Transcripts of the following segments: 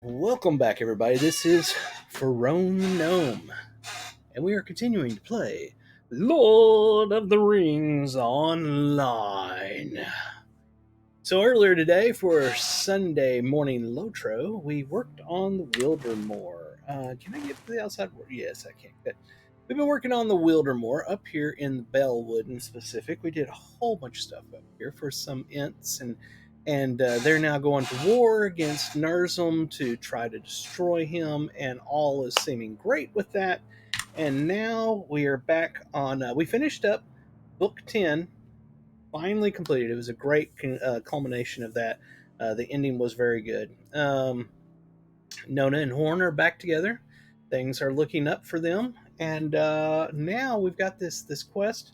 Welcome back, everybody. This is Ferone the Gnome, and we are continuing to play Lord of the Rings Online. So earlier today, for Sunday morning Lotro, we worked on the Wildermoor. Can I get to the outside? Yes, I can. Good. We've been working on the Wildermoor up here in the Bellwood in specific. We did a whole bunch of stuff up here for some Ents, and they're now going to war against Nurzum to try to destroy him, and all is seeming great with that. And now we are back on. We finished up Book 10, finally completed. It was a great culmination of that. The ending was very good. Nona and Horn are back together. Things are looking up for them, and now we've got this quest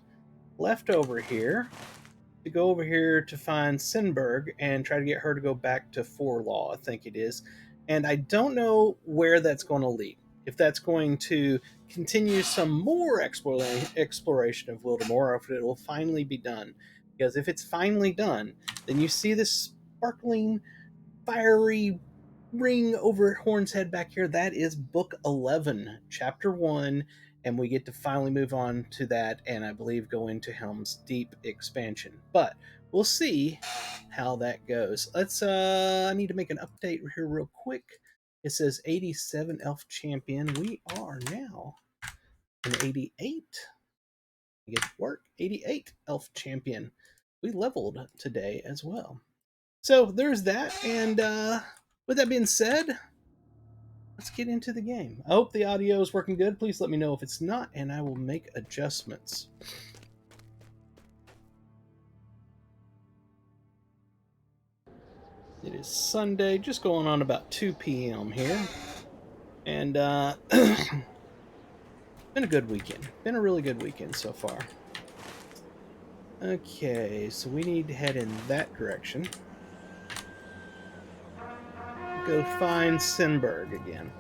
left over here to go over here to find Sinberg and try to get her to go back to Forlaw, I think it is. And I don't know where that's going to lead. If that's going to continue some more exploration of Wildemore, or if it will finally be done. Because if it's finally done, then you see this sparkling, fiery ring over Horn's head back here. That is Book 11, Chapter 1, and we get to finally move on to that, and I believe go into Helm's Deep expansion. But we'll see how that goes. I need to make an update here real quick. It says 87 Elf Champion. We are now an 88. Get to work. 88 Elf Champion. We leveled today as well. So there's that, and with that being said, let's get into the game. I hope the audio is working good. Please let me know if it's not, and I will make adjustments. It is Sunday, just going on about 2 p.m. here, and been a good weekend. Been a really good weekend so far. Okay, so we need to head in that direction. Go find Sinberg again.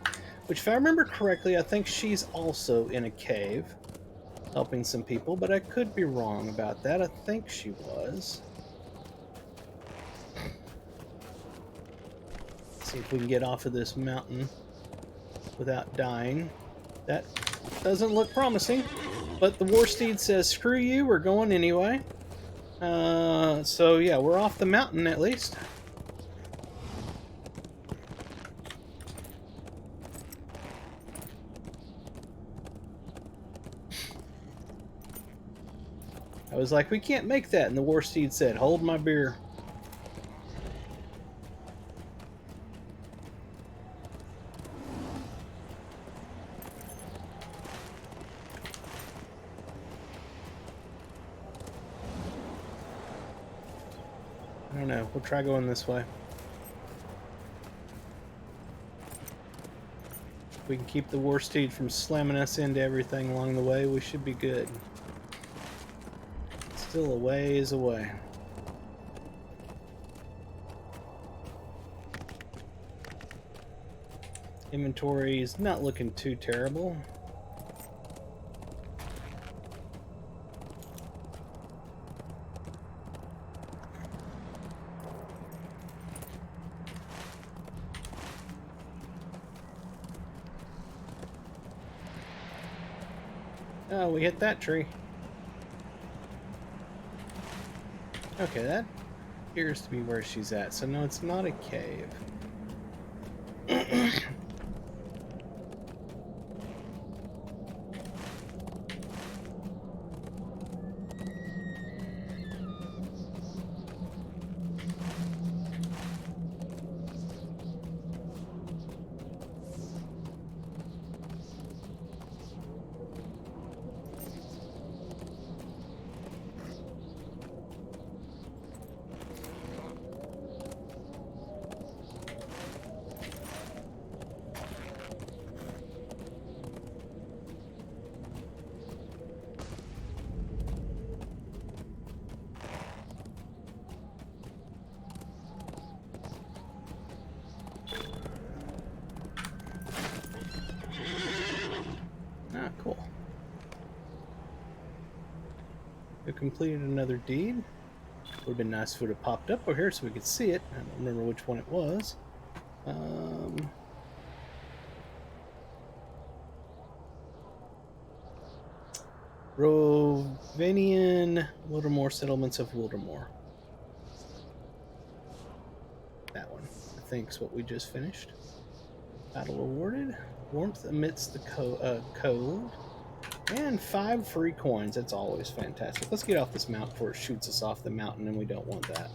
Which, if I remember correctly, I think she's also in a cave helping some people, but I could be wrong about that. I think she was. See if we can get off of this mountain without dying. That doesn't look promising, but the Warsteed says, screw you, we're going anyway. So yeah, we're off the mountain at least. I was like, we can't make that, and the Warsteed said, hold my beer. I don't know, we'll try going this way. If we can keep the Warsteed from slamming us into everything along the way, we should be good. Still a ways away. Inventory is not looking too terrible. Oh, we hit that tree. Okay, that appears to be where she's at. So no, it's not a cave. Ah, cool. We completed another deed. Would have been nice if it would have popped up over here so we could see it. I don't remember which one it was. Rovanian Wildermore Settlements of Wildermore. That one, I think, is what we just finished. Battle awarded. Warmth amidst the cold. And 5 free coins. That's always fantastic. Let's get off this mountain before it shoots us off the mountain, and we don't want that.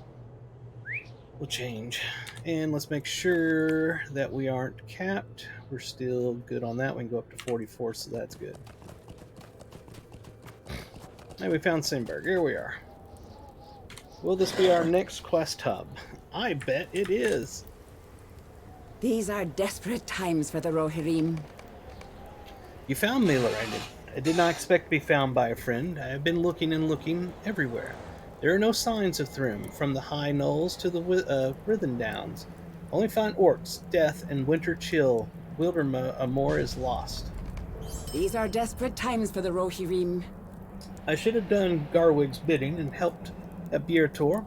We'll change. And let's make sure that we aren't capped. We're still good on that. We can go up to 44, so that's good. And we found Sinberg. Here we are. Will this be our next quest hub? I bet it is. These are desperate times for the Rohirrim. You found me, Lorrandan. I did not expect to be found by a friend. I have been looking and looking everywhere. There are no signs of Thrym, from the high knolls to the Rhythm Downs. Only find orcs, death, and winter chill. Wildermore is lost. These are desperate times for the Rohirrim. I should have done Garwig's bidding and helped at Biertor,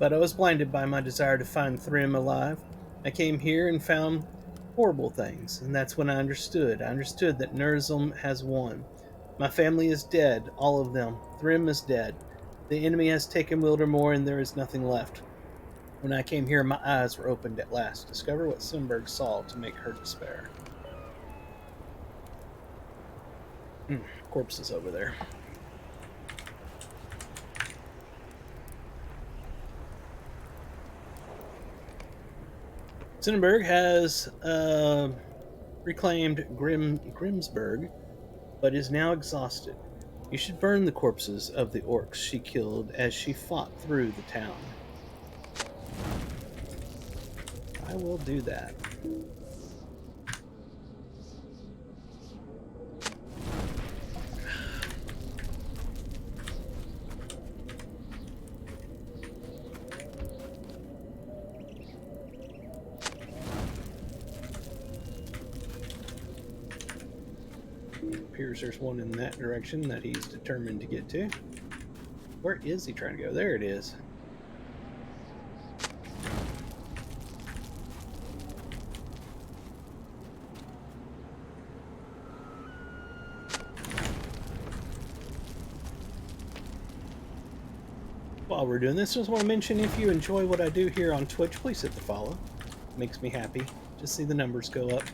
but I was blinded by my desire to find Thrym alive. I came here and found horrible things, and that's when I understood. I understood that Nerzulm has won. My family is dead, all of them. Thrym is dead. The enemy has taken Wildermore, and there is nothing left. When I came here, my eyes were opened at last. Discover what Sinberg saw to make her despair. Corpses over there. Sinberg has reclaimed Grimsburg, but is now exhausted. You should burn the corpses of the orcs she killed as she fought through the town. I will do that. Appears there's one in that direction that he's determined to get to. Where is he trying to go? There it is. While we're doing this, I just want to mention, if you enjoy what I do here on Twitch, please hit the follow. It makes me happy to see the numbers go up.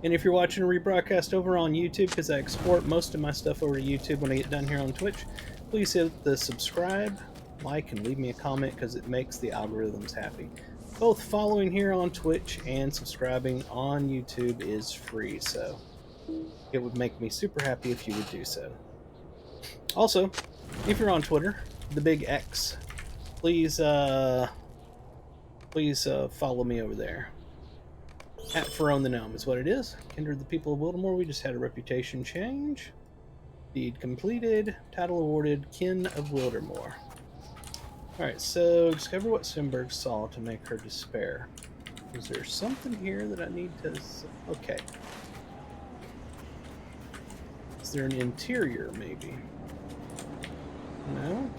And if you're watching a rebroadcast over on YouTube, because I export most of my stuff over to YouTube when I get done here on Twitch, please hit the subscribe, like, and leave me a comment, because it makes the algorithms happy. Both following here on Twitch and subscribing on YouTube is free, so it would make me super happy if you would do so. Also, if you're on Twitter, the big X, please follow me over there. At Pharaon the Gnome is what it is. Kindred the people of Wildermore. We just had a reputation change. Deed completed. Title awarded. Kin of Wildermore. Alright, so discover what Sinberg saw to make her despair. Is there something here that I need to... Okay. Is there an interior, maybe? No?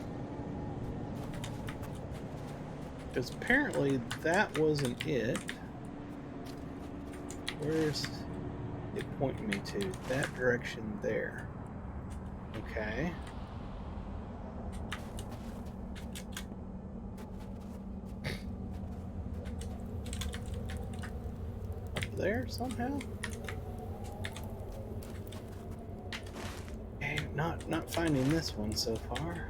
Because apparently that wasn't it. Where's it pointing me to? That direction there. Okay. Up there somehow? Okay, not finding this one so far.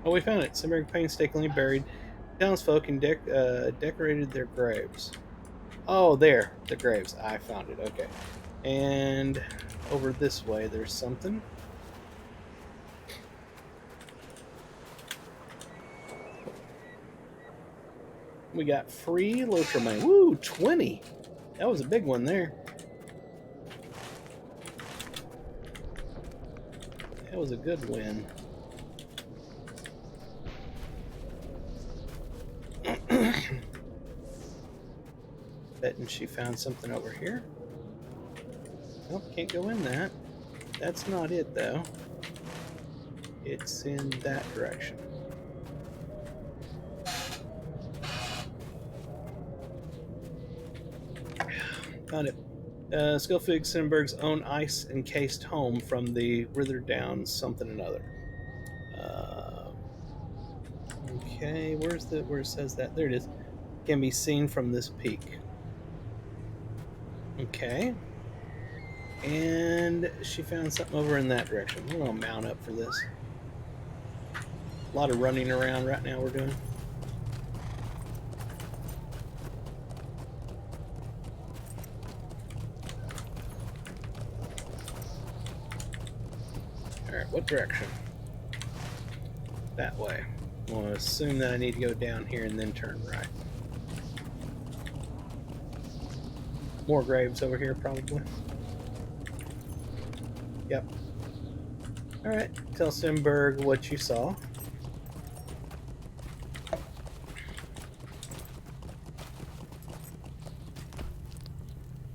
Oh, we found it. Sinberg painstakingly buried townsfolk and decorated their graves. Oh, there, the graves. I found it. Okay. And over this way, there's something. We got free Lotra money. Woo, 20. That was a big one there. That was a good win. Betting she found something over here. Nope, can't go in that. That's not it, though. It's in that direction. Found it. Skillfig Sinberg's own ice-encased home from the withered down something another. Uh, okay, where it says that? There it is. Can be seen from this peak. Okay. And she found something over in that direction. We're going to mount up for this. A lot of running around right now we're doing. Alright, what direction? That way. I'm going to assume that I need to go down here and then turn right. More graves over here, probably. Yep. Alright, tell Simberg what you saw.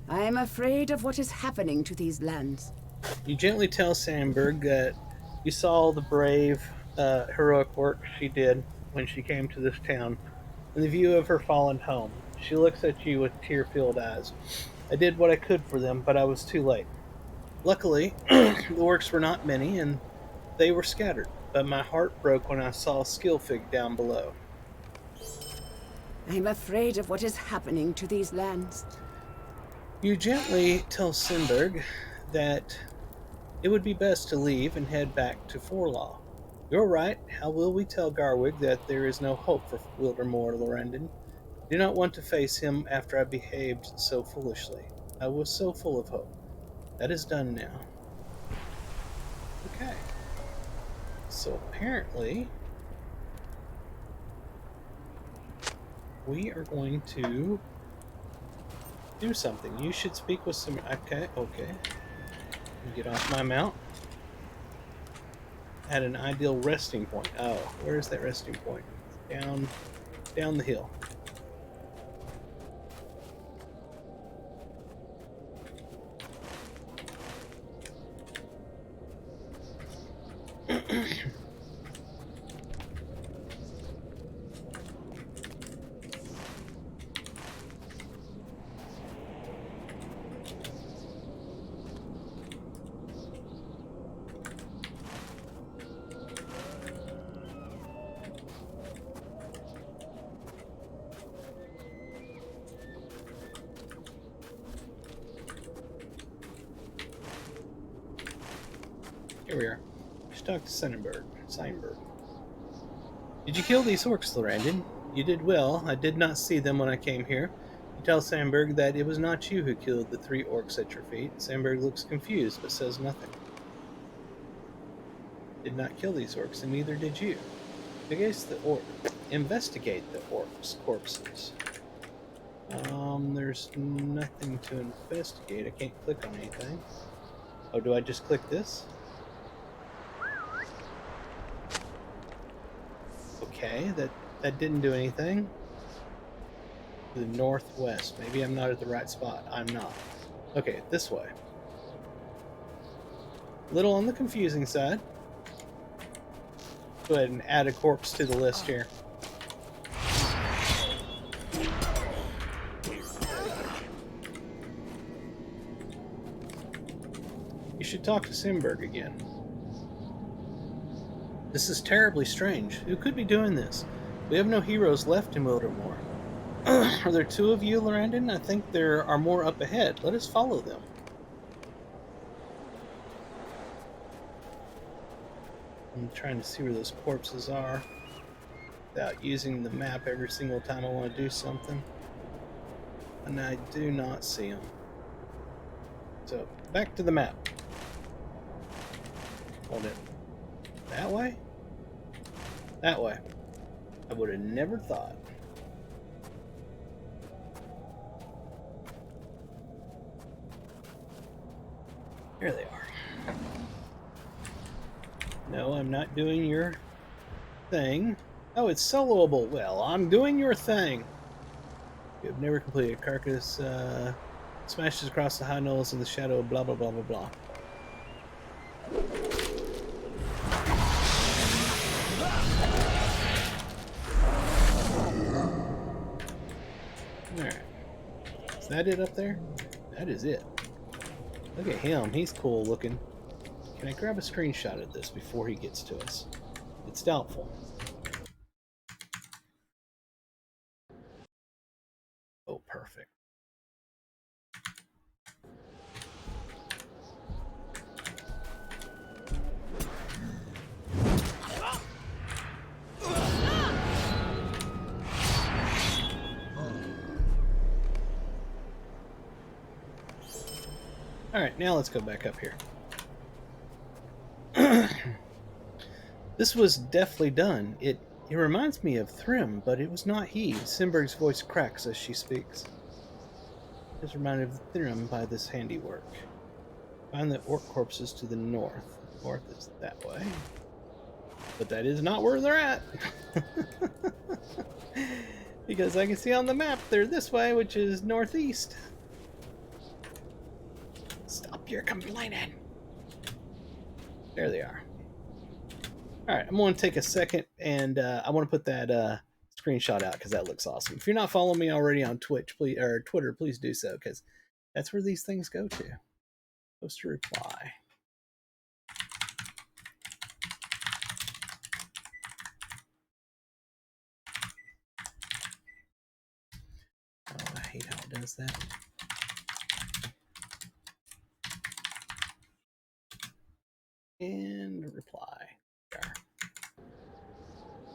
I am afraid of what is happening to these lands. You gently tell Sandberg that you saw the brave, heroic work she did when she came to this town, and the view of her fallen home. She looks at you with tear-filled eyes. I did what I could for them, but I was too late. Luckily, the orcs were not many, and they were scattered, but my heart broke when I saw Skillfig down below. I am afraid of what is happening to these lands. You gently tell Simberg that it would be best to leave and head back to Forlaw. You're right. How will we tell Garwig that there is no hope for Wildermore, Lorrandan? Do not want to face him after I behaved so foolishly. I was so full of hope. That is done now. Okay. So apparently, we are going to do something. You should speak with some... Okay. Get off my mount. At an ideal resting point. Oh, where is that resting point? Down the hill. Here we are. Let's talk to Seinberg. Did you kill these orcs, Lorrandan? You did well. I did not see them when I came here. You tell Sandberg that it was not you who killed the 3 orcs at your feet. Sandberg looks confused, but says nothing. Did not kill these orcs, and neither did you. Investigate the orcs' corpses. There's nothing to investigate. I can't click on anything. Oh, do I just click this? Okay, that didn't do anything. To the northwest. Maybe I'm not at the right spot. I'm not. Okay, this way. A little on the confusing side. Go ahead and add a corpse to the list here. You should talk to Simberg again. This is terribly strange. Who could be doing this? We have no heroes left in Wildermore. Are there 2 of you, Lorrandan? I think there are more up ahead. Let us follow them. I'm trying to see where those corpses are without using the map every single time I want to do something. And I do not see them. So, back to the map. Hold it. That way? That way. I would have never thought. Here they are. No, I'm not doing your thing. Oh, it's soloable. Well, I'm doing your thing. You have never completed. Carcass smashes across the high knolls in the shadow of blah blah blah blah blah. Alright. Is that it up there? That is it. Look at him. He's cool looking. Can I grab a screenshot of this before he gets to us? It's doubtful. Oh, perfect. Alright, now let's go back up here. This was deftly done. It reminds me of Thrym, but it was not he. Sinberg's voice cracks as she speaks. Is reminded of Thrym by this handiwork. Find the orc corpses to the north. North is that way. But that is not where they're at. Because I can see on the map they're this way, which is northeast. Stop your complaining. There they are. Alright, I'm going to take a second and I want to put that screenshot out because that looks awesome. If you're not following me already on Twitch, please, or Twitter, please do so because that's where these things go to. Post a reply. Oh, I hate how it does that. And reply. There.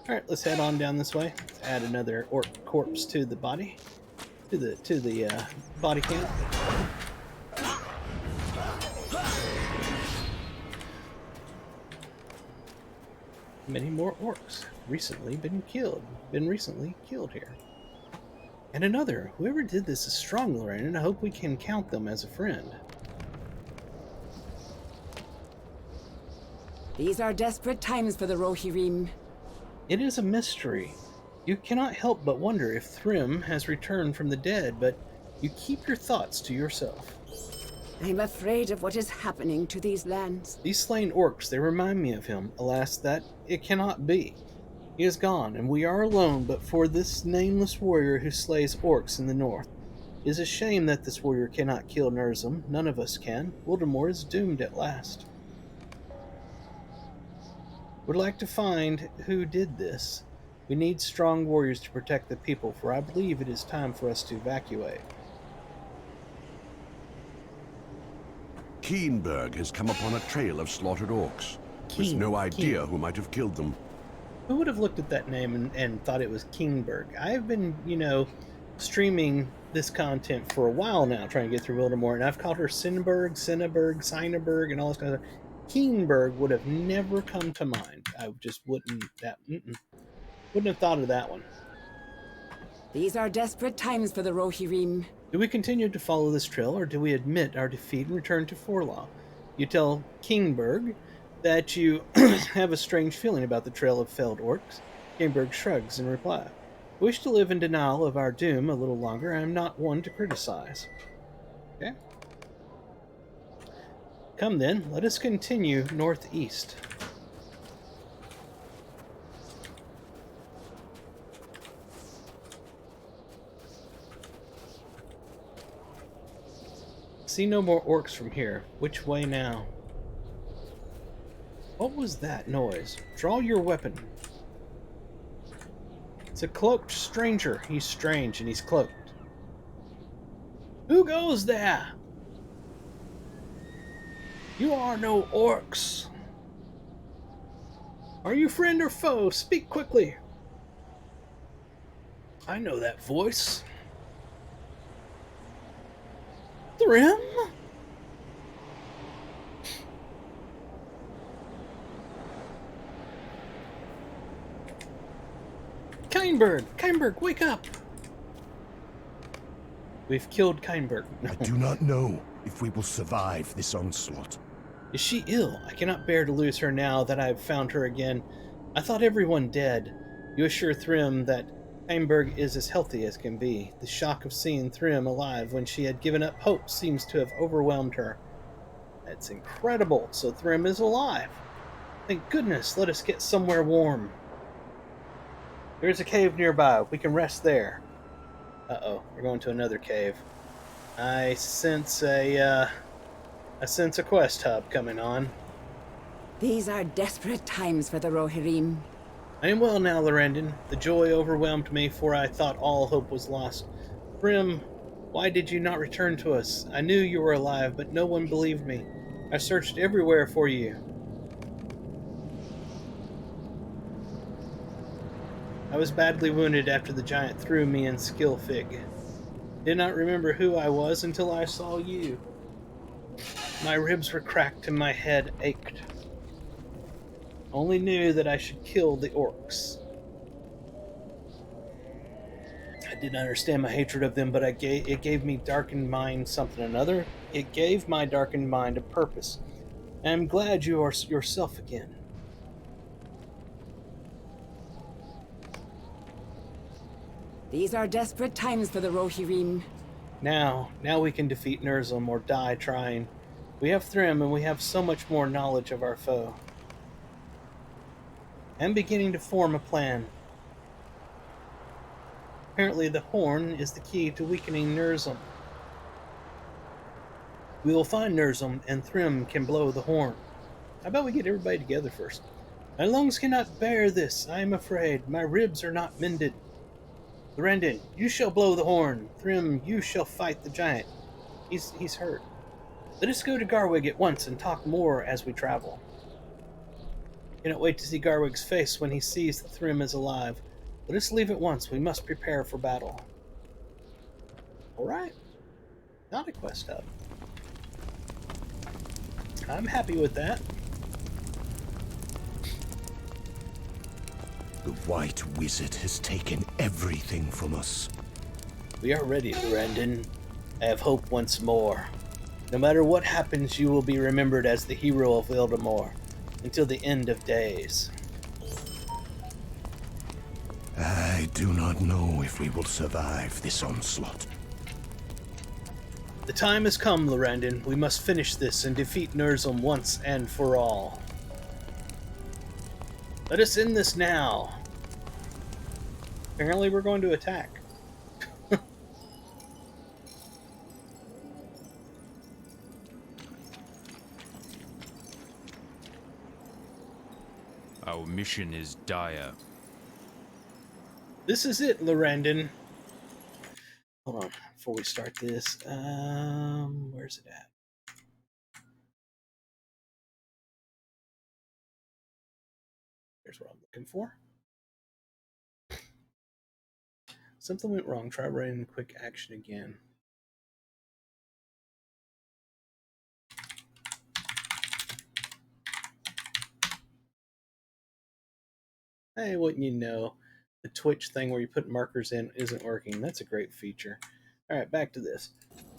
Alright, let's head on down this way. Let's add another orc corpse to the body. To the body count. Many more orcs recently been recently killed here. And another. Whoever did this is strong, Lorrandan. I hope we can count them as a friend. These are desperate times for the Rohirrim. It is a mystery. You cannot help but wonder if Thrym has returned from the dead, but you keep your thoughts to yourself. I'm afraid of what is happening to these lands. These slain orcs, they remind me of him. Alas, that it cannot be. He is gone, and we are alone but for this nameless warrior who slays orcs in the north. It is a shame that this warrior cannot kill Nurzim. None of us can. Wildemort is doomed at last. Would like to find who did this. We need strong warriors to protect the people, for I believe it is time for us to evacuate. Keenberg has come upon a trail of slaughtered orcs, with no idea who might have killed them. Who would have looked at that name and thought it was Keenberg? I've been, streaming this content for a while now, trying to get through Wildemort, and I've called her Sinberg, Sineberg, and all this kind of stuff. Keenberg would have never come to mind. I just wouldn't have thought of that one. These are desperate times for the Rohirrim. Do we continue to follow this trail, or do we admit our defeat and return to Forlaw? You tell Keenberg that you have a strange feeling about the trail of felled orcs. Keenberg shrugs in reply. I wish to live in denial of our doom a little longer. I am not one to criticize. Okay. Come then, let us continue northeast. See no more orcs from here. Which way now? What was that noise? Draw your weapon. It's a cloaked stranger. He's strange and he's cloaked. Who goes there? You are no orcs. Are you friend or foe? Speak quickly. I know that voice. Thrym? Keinberg, wake up! We've killed Keinberg. I do not know if we will survive this onslaught. Is she ill? I cannot bear to lose her now that I have found her again. I thought everyone dead. You assure Thrym that Keinberg is as healthy as can be. The shock of seeing Thrym alive when she had given up hope seems to have overwhelmed her. That's incredible. So Thrym is alive. Thank goodness. Let us get somewhere warm. There's a cave nearby. We can rest there. Uh-oh. We're going to another cave. I sense a I sense a quest hub coming on. These are desperate times for the Rohirrim. I am well now, Lorrandan. The joy overwhelmed me, for I thought all hope was lost. Thrym, why did you not return to us? I knew you were alive, but no one believed me. I searched everywhere for you. I was badly wounded after the giant threw me in Skillfig. Did not remember who I was until I saw you. My ribs were cracked and my head ached. Only knew that I should kill the orcs. I didn't understand my hatred of them, but it gave me darkened mind something or another. It gave my darkened mind a purpose. And I'm glad you are yourself again. These are desperate times for the Rohirrim. Now we can defeat Nurzum or die trying. We have Thrym and we have so much more knowledge of our foe. I'm beginning to form a plan. Apparently the horn is the key to weakening Nurzum. We will find Nurzum and Thrym can blow the horn. How about we get everybody together first? My lungs cannot bear this, I am afraid. My ribs are not mended. Lorrandan, you shall blow the horn. Thrym, you shall fight the giant. He's hurt. Let us go to Garwig at once and talk more as we travel. Cannot wait to see Garwig's face when he sees that Thrym is alive. Let us leave at once. We must prepare for battle. Alright. Not a quest hub. I'm happy with that. The White Wizard has taken everything from us. We are ready, Lorrandan. I have hope once more. No matter what happens, you will be remembered as the hero of Ildamor until the end of days. I do not know if we will survive this onslaught. The time has come, Lorrandan. We must finish this and defeat Nurzum once and for all. Let us end this now. Apparently we're going to attack. Our mission is dire. This is it, Lorrandan. Hold on, before we start this, where's it at? Here's what I'm looking for. Something went wrong. Try running quick action again. Hey, wouldn't you know, the Twitch thing where you put markers in isn't working. That's a great feature. Alright, back to this.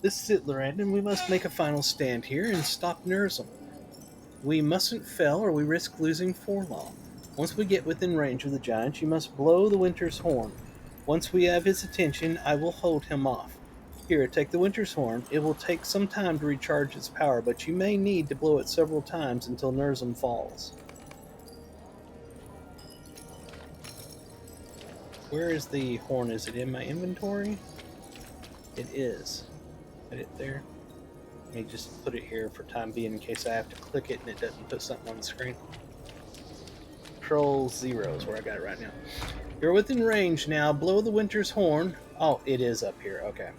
This is it, Lorrandan. We must make a final stand here and stop Nurzum. We mustn't fail or we risk losing Forlaw. Once we get within range of the giant, you must blow the Winter's horn. Once we have his attention, I will hold him off. Here, take the Winter's horn. It will take some time to recharge its power, but you may need to blow it several times until Nurzum falls. Where is the horn? Is it in my inventory? It is. Put it there. Let me just put it here for time being in case I have to click it and it doesn't put something on the screen. Control 0 is where I got it right now. You're within range now. Blow the Winter's horn. Oh, it is up here. Okay.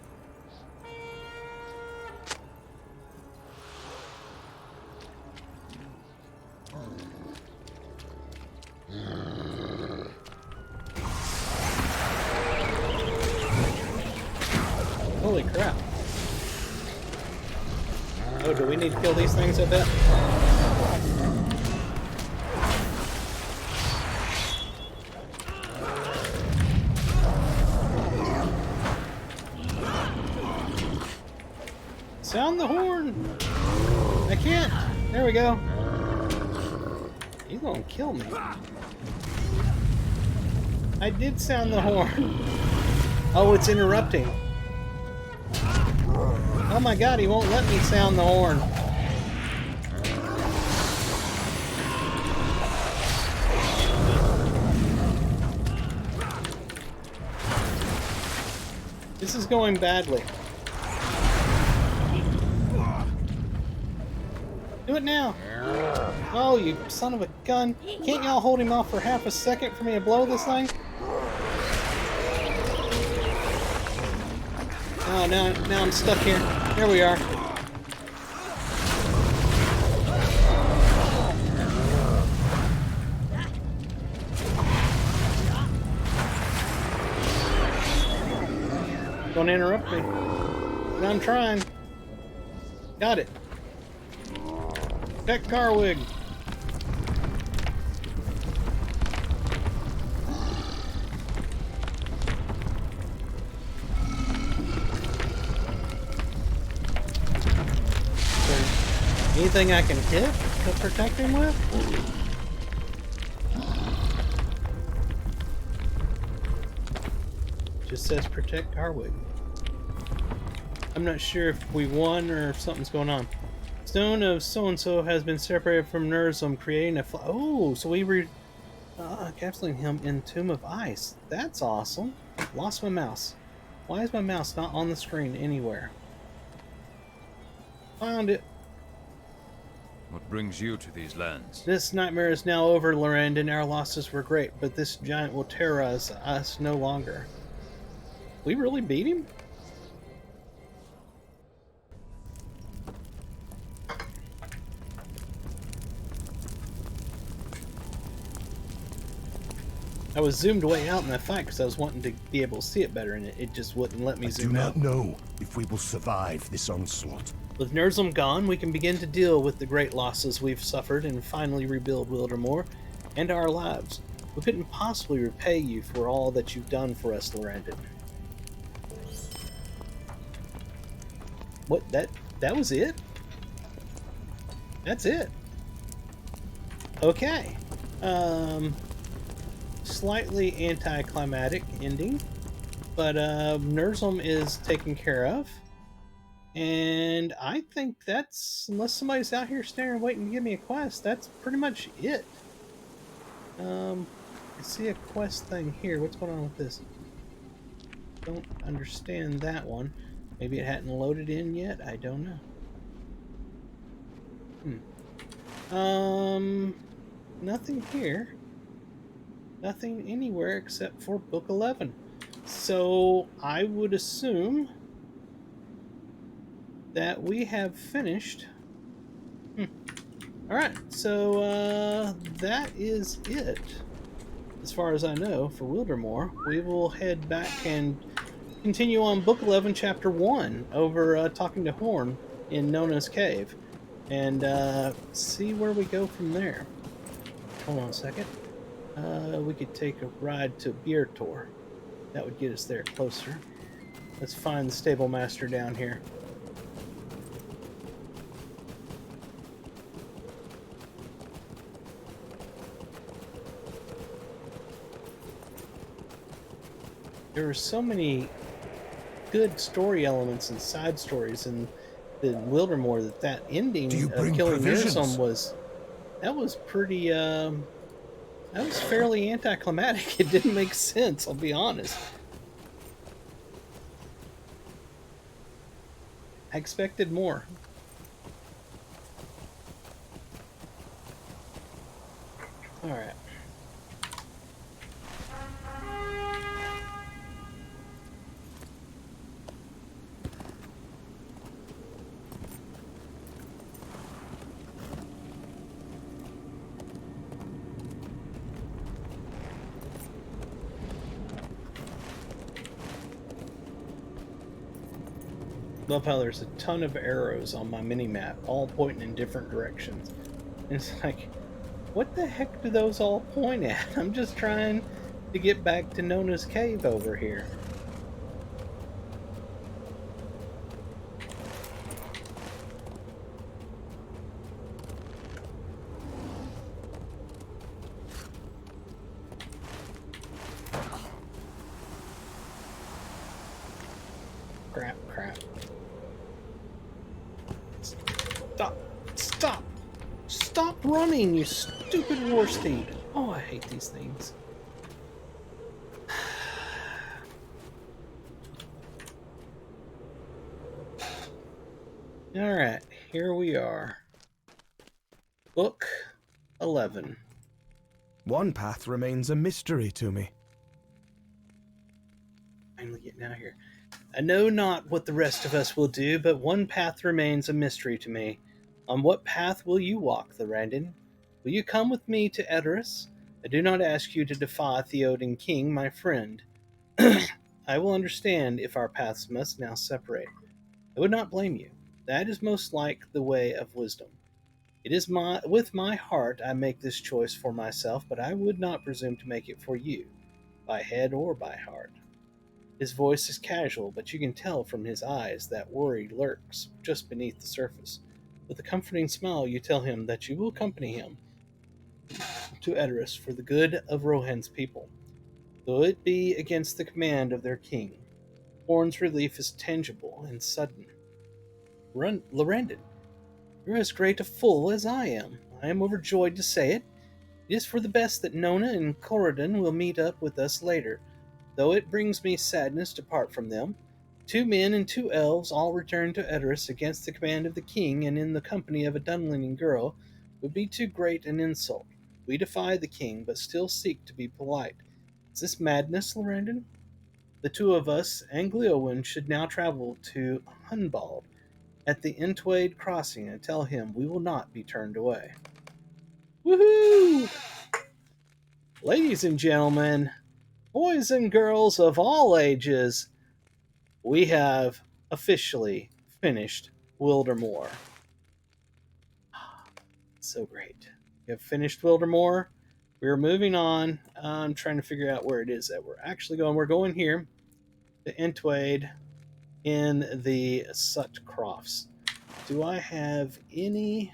Holy crap. Oh, do we need to kill these things, I bet? Sound the horn! I can't! There we go. He's gonna kill me. I did sound the horn. Oh, it's interrupting. Oh my god, he won't let me sound the horn. This is going badly. Do it now! Oh, you son of a gun! Can't y'all hold him off for half a second for me to blow this thing? Oh, now I'm stuck here. There we are. Don't interrupt me. But I'm trying. Got it. Protect Carwig. Anything I can hit to protect him with? Just says protect Carwig. I'm not sure if we won or if something's going on. Stone of so-and-so has been separated from Nerzum, creating a... Oh, so we were capsuling him in Tomb of Ice. That's awesome. Lost my mouse. Why is my mouse not on the screen anywhere? Found it. What brings you to these lands? This nightmare is now over, Lorrandan. Our losses were great, but this giant will terrorize us no longer. We really beat him? I was zoomed way out in that fight because I was wanting to be able to see it better, and it just wouldn't let me zoom out. I do not know if we will survive this onslaught. With Nerzum gone, we can begin to deal with the great losses we've suffered and finally rebuild Wildermore and our lives. We couldn't possibly repay you for all that you've done for us, Lorrandan. What? That was it? That's it. Okay. Slightly anticlimactic ending, but Nerzum is taken care of. And I think that's, unless somebody's out here staring waiting to give me a quest, that's pretty much it. I see a quest thing here. What's going on with this? Don't understand that one. Maybe it hadn't loaded in yet. I don't know. Nothing here. Nothing anywhere except for Book 11. So I would assume that we have finished. Alright, so that is it, as far as I know, for Wildermore. We will head back and continue on Book 11, Chapter 1, over talking to Horn in Nona's Cave, and see where we go from there. Hold on a second. We could take a ride to Biertor. That would get us there closer. Let's find the stable master down here. There are so many good story elements and side stories in the Wildermore that ending of killing Nerzum was pretty that was fairly anticlimactic. It didn't make sense, I'll be honest. I expected more. Alright. Love how there's a ton of arrows on my mini-map, all pointing in different directions. And it's like, what the heck do those all point at? I'm just trying to get back to Nona's Cave over here. Crap. Stop running, you stupid war steed. Oh, I hate these things. Alright, here we are. Book 11. One path remains a mystery to me. Finally getting out of here. I know not what the rest of us will do, but one path remains a mystery to me. On what path will you walk, Lorrandan? Will you come with me to Edoras? I do not ask you to defy Theoden King, my friend. I will understand if our paths must now separate. I would not blame you. That is most like the way of wisdom. It is with my heart I make this choice for myself, but I would not presume to make it for you, by head or by heart. His voice is casual, but you can tell from his eyes that worry lurks just beneath the surface. With a comforting smile, you tell him that you will accompany him to Edoras for the good of Rohan's people, though it be against the command of their king. Horn's relief is tangible and sudden. Lorrandan, you're as great a fool as I am. I am overjoyed to say it. It is for the best that Nona and Corridon will meet up with us later, though it brings me sadness to part from them. 2 men and 2 elves all returned to Edoras against the command of the king and in the company of a Dunlending girl would be too great an insult. We defy the king, but still seek to be polite. Is this madness, Lorrandan? The 2 of us and Gleowin should now travel to Hunbald at the Entwade crossing and tell him we will not be turned away. Woohoo! Ladies and gentlemen, boys and girls of all ages, we have officially finished Wildermore. So great. We have finished Wildermore. We're moving on. I'm trying to figure out where it is that we're actually going. We're going here to Entwade in the Sut Crofts. Do I have anything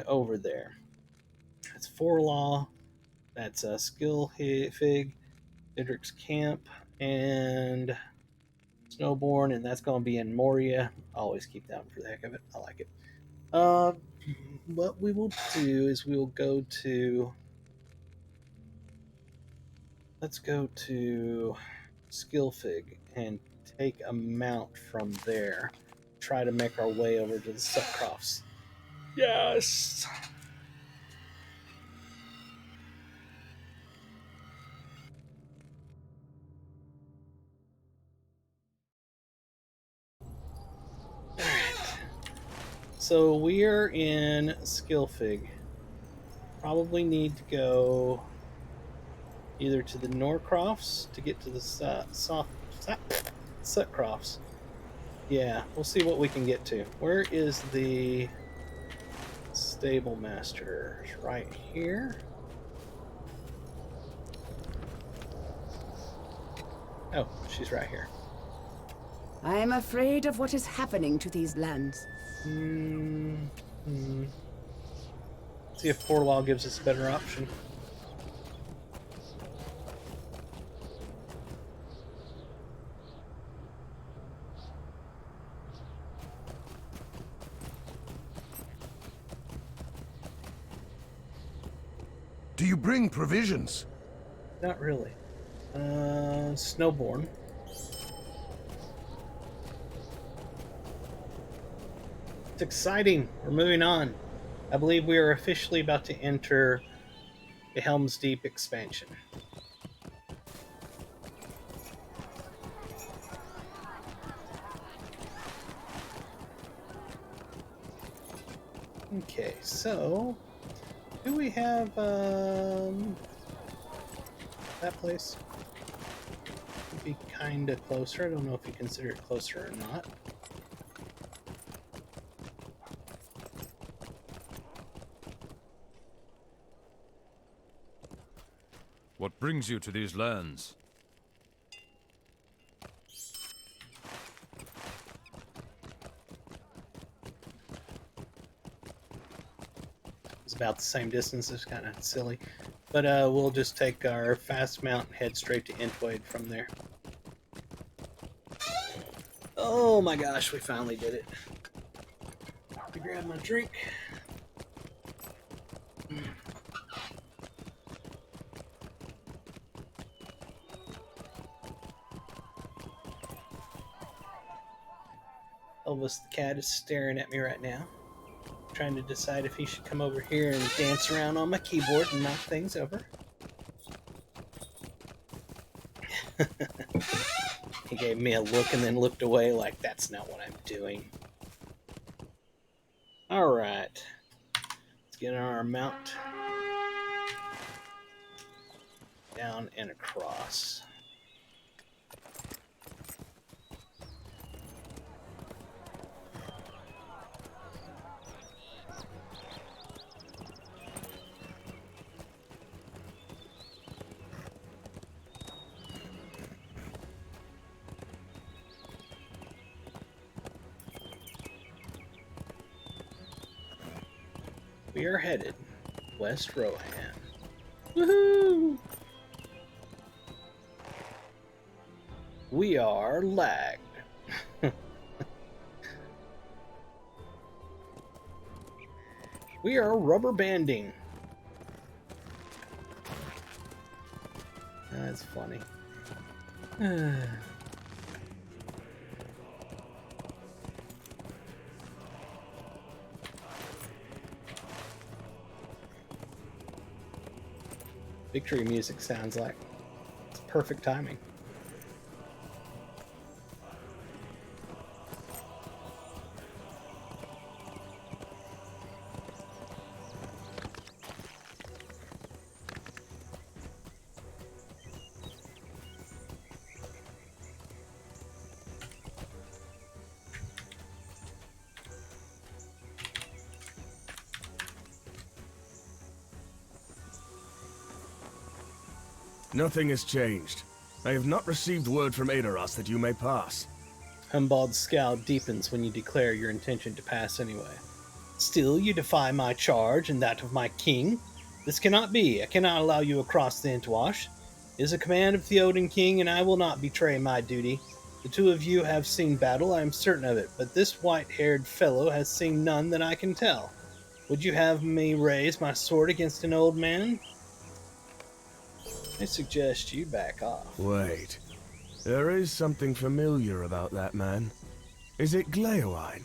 over there? That's Forlaw. That's Skill Fig, Idric's Camp, and Snowborn, and that's going to be in Moria. I always keep that one for the heck of it. I like it. What we will do is we will go to... Let's go to Skillfig and take a mount from there. Try to make our way over to the Sutcrofts. Yes! So we are in Skillfig. Probably need to go either to the Norcrofts to get to the Sutcrofts. Yeah, we'll see what we can get to. Where is the stable master? Right here. Oh, she's right here. I am afraid of what is happening to these lands. See if Forlaw gives us a better option. Do you bring provisions? Not really. Snowborn. It's exciting. We're moving on. I believe we are officially about to enter the Helm's Deep expansion. Okay, so do we have that place? Would be kind of closer. I don't know if you consider it closer or not. What brings you to these lands? It's about the same distance. It's kind of silly. But we'll just take our fast mount and head straight to Entwade from there. Oh my gosh, we finally did it. Let me grab my drink. Elvis the cat is staring at me right now, trying to decide if he should come over here and dance around on my keyboard and knock things over. He gave me a look and then looked away like, that's not what I'm doing. Alright. Let's get on our mount. Down and across. We are headed West Rohan. Woohoo! We are lagged. We are rubber banding. That's funny. Victory music sounds like it's perfect timing. Nothing has changed. I have not received word from Aedoras that you may pass. Humbald's scowl deepens when you declare your intention to pass anyway. Still, you defy my charge and that of my king? This cannot be. I cannot allow you across the Entwash. It is a command of Theoden King, and I will not betray my duty. The two of you have seen battle, I am certain of it, but this white-haired fellow has seen none that I can tell. Would you have me raise my sword against an old man? I suggest you back off. Wait. There is something familiar about that man. Is it Gleowine?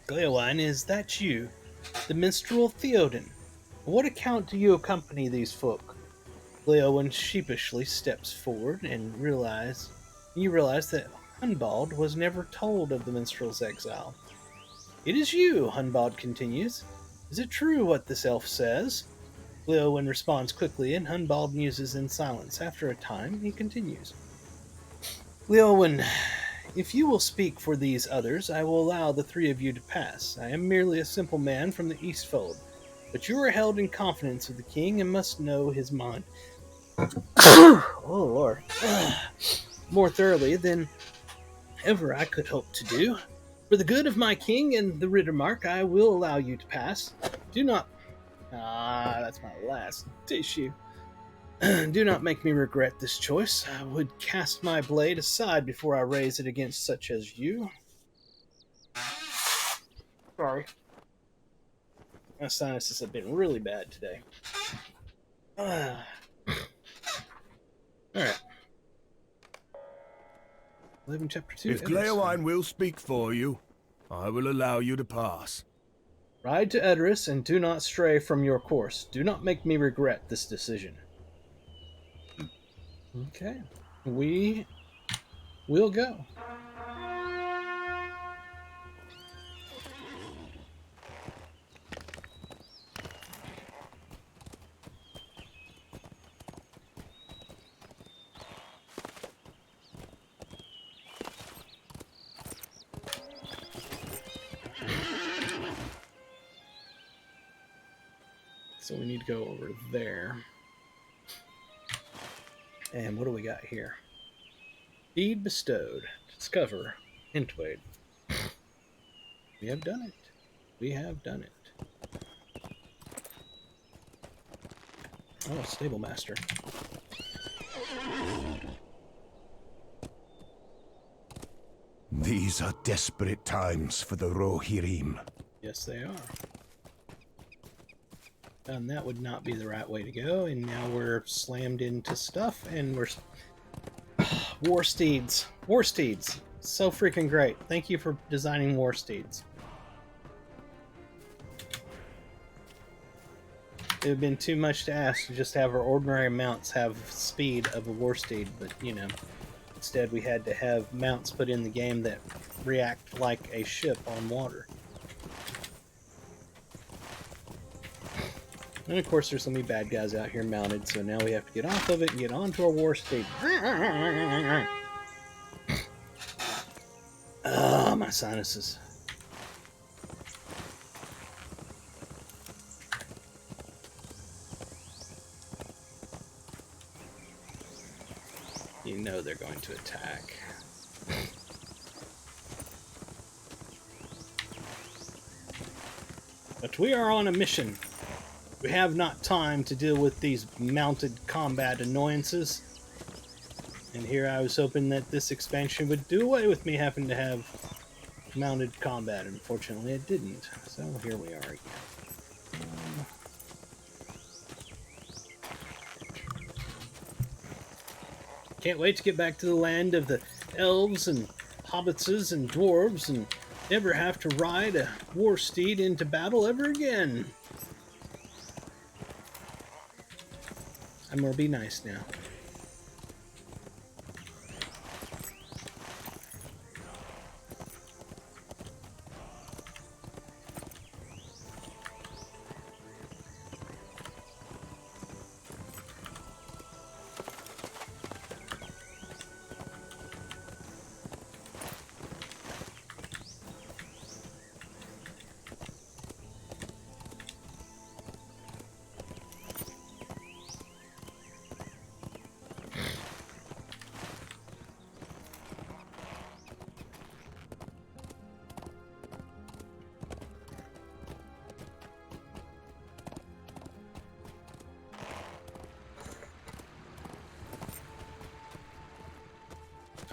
Gleowine, is that you? The minstrel Theoden? On what account do you accompany these folk? Gleowine sheepishly steps forward and you realize that Hunbald was never told of the minstrel's exile. It is you, Hunbald continues. Is it true what this elf says? Gleowine responds quickly, and Hunbald muses in silence. After a time, he continues. Gleowine, if you will speak for these others, I will allow the three of you to pass. I am merely a simple man from the Eastfold, but you are held in confidence of the king and must know his mind. Oh, Lord. More thoroughly than ever I could hope to do. For the good of my king and the Riddermark, I will allow you to pass. Do not... that's my last tissue. Do not make me regret this choice. I would cast my blade aside before I raise it against such as you. Sorry. My sinuses have been really bad today. Alright. Living chapter 2. If Gleowine will speak for you, I will allow you to pass. Ride to Edoras and do not stray from your course. Do not make me regret this decision. Okay. We will go. So we need to go over there. And what do we got here? Deed bestowed. Discover. Hintwade. We have done it. We have done it. Oh, stable master. These are desperate times for the Rohirrim. Yes, they are. And that would not be the right way to go, and now we're slammed into stuff, and we're... War Steeds. War Steeds. So freaking great. Thank you for designing War Steeds. It would have been too much to ask to just have our ordinary mounts have speed of a war steed, but you know, instead we had to have mounts put in the game that react like a ship on water. And of course there's so many bad guys out here mounted, so now we have to get off of it and get onto our war steed. Ah, my sinuses. You know they're going to attack. But we are on a mission. We have not time to deal with these mounted combat annoyances. And here I was hoping that this expansion would do away with me having to have mounted combat. Unfortunately, it didn't. So here we are again. Can't wait to get back to the land of the elves and hobbitses and dwarves and never have to ride a war steed into battle ever again. I'm gonna be nice now.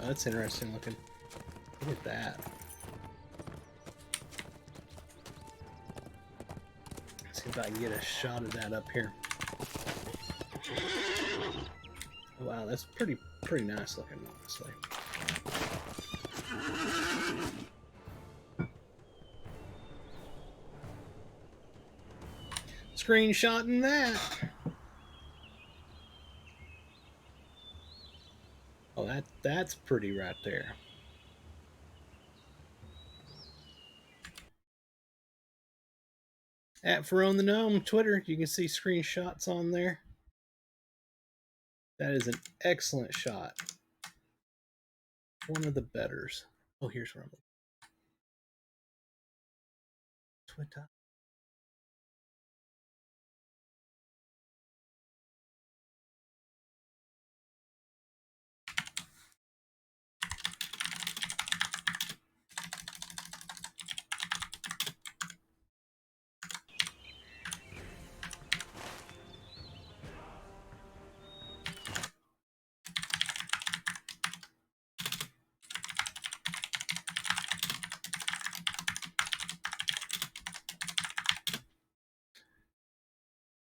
Oh, that's interesting looking. Look at that. Let's see if I can get a shot of that up here. Wow, that's pretty nice looking, honestly. Screenshotting that. Oh, that's pretty right there. At Ferone the Gnome, Twitter, you can see screenshots on there. That is an excellent shot. One of the betters. Oh, here's where I'm looking. Twitter.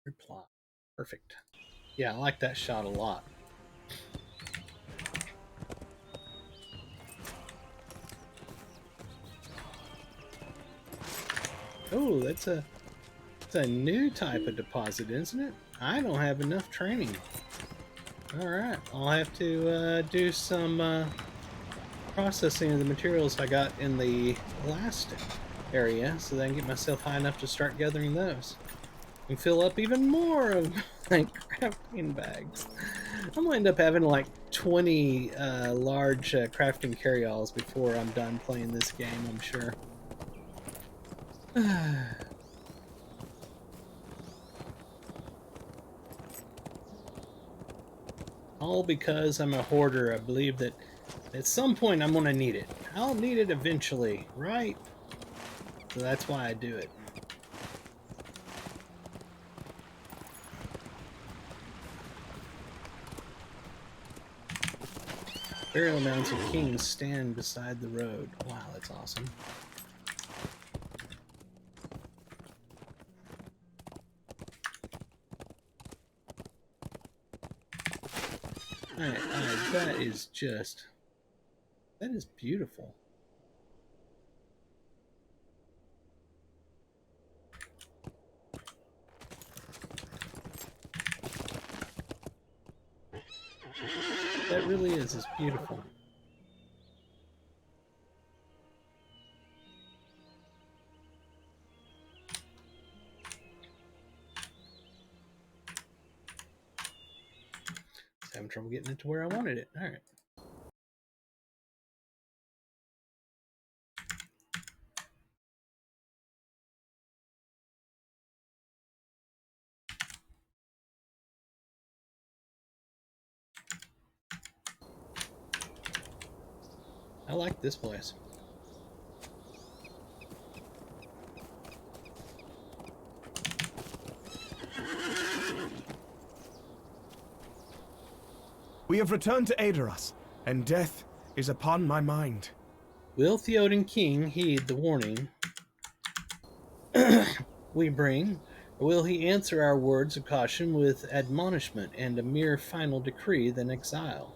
Reply. Perfect. Yeah, I like that shot a lot. Oh, that's a new type of deposit, isn't it? I don't have enough training. Alright, I'll have to do some processing of the materials I got in the last area so that I can get myself high enough to start gathering those. And fill up even more of my crafting bags. I'm gonna end up having like 20 large crafting carry-alls before I'm done playing this game, I'm sure. All because I'm a hoarder. I believe that at some point I'm gonna need it. I'll need it eventually, right? So that's why I do it. Burial mounds of kings stand beside the road. Wow, that's awesome. Alright, that is just... that is beautiful. That really is. It's beautiful. Just having trouble getting it to where I wanted it. All right. I like this place. We have returned to Aedoras, and death is upon my mind. Will Theoden King heed the warning we bring, or will he answer our words of caution with admonishment and a mere final decree than exile?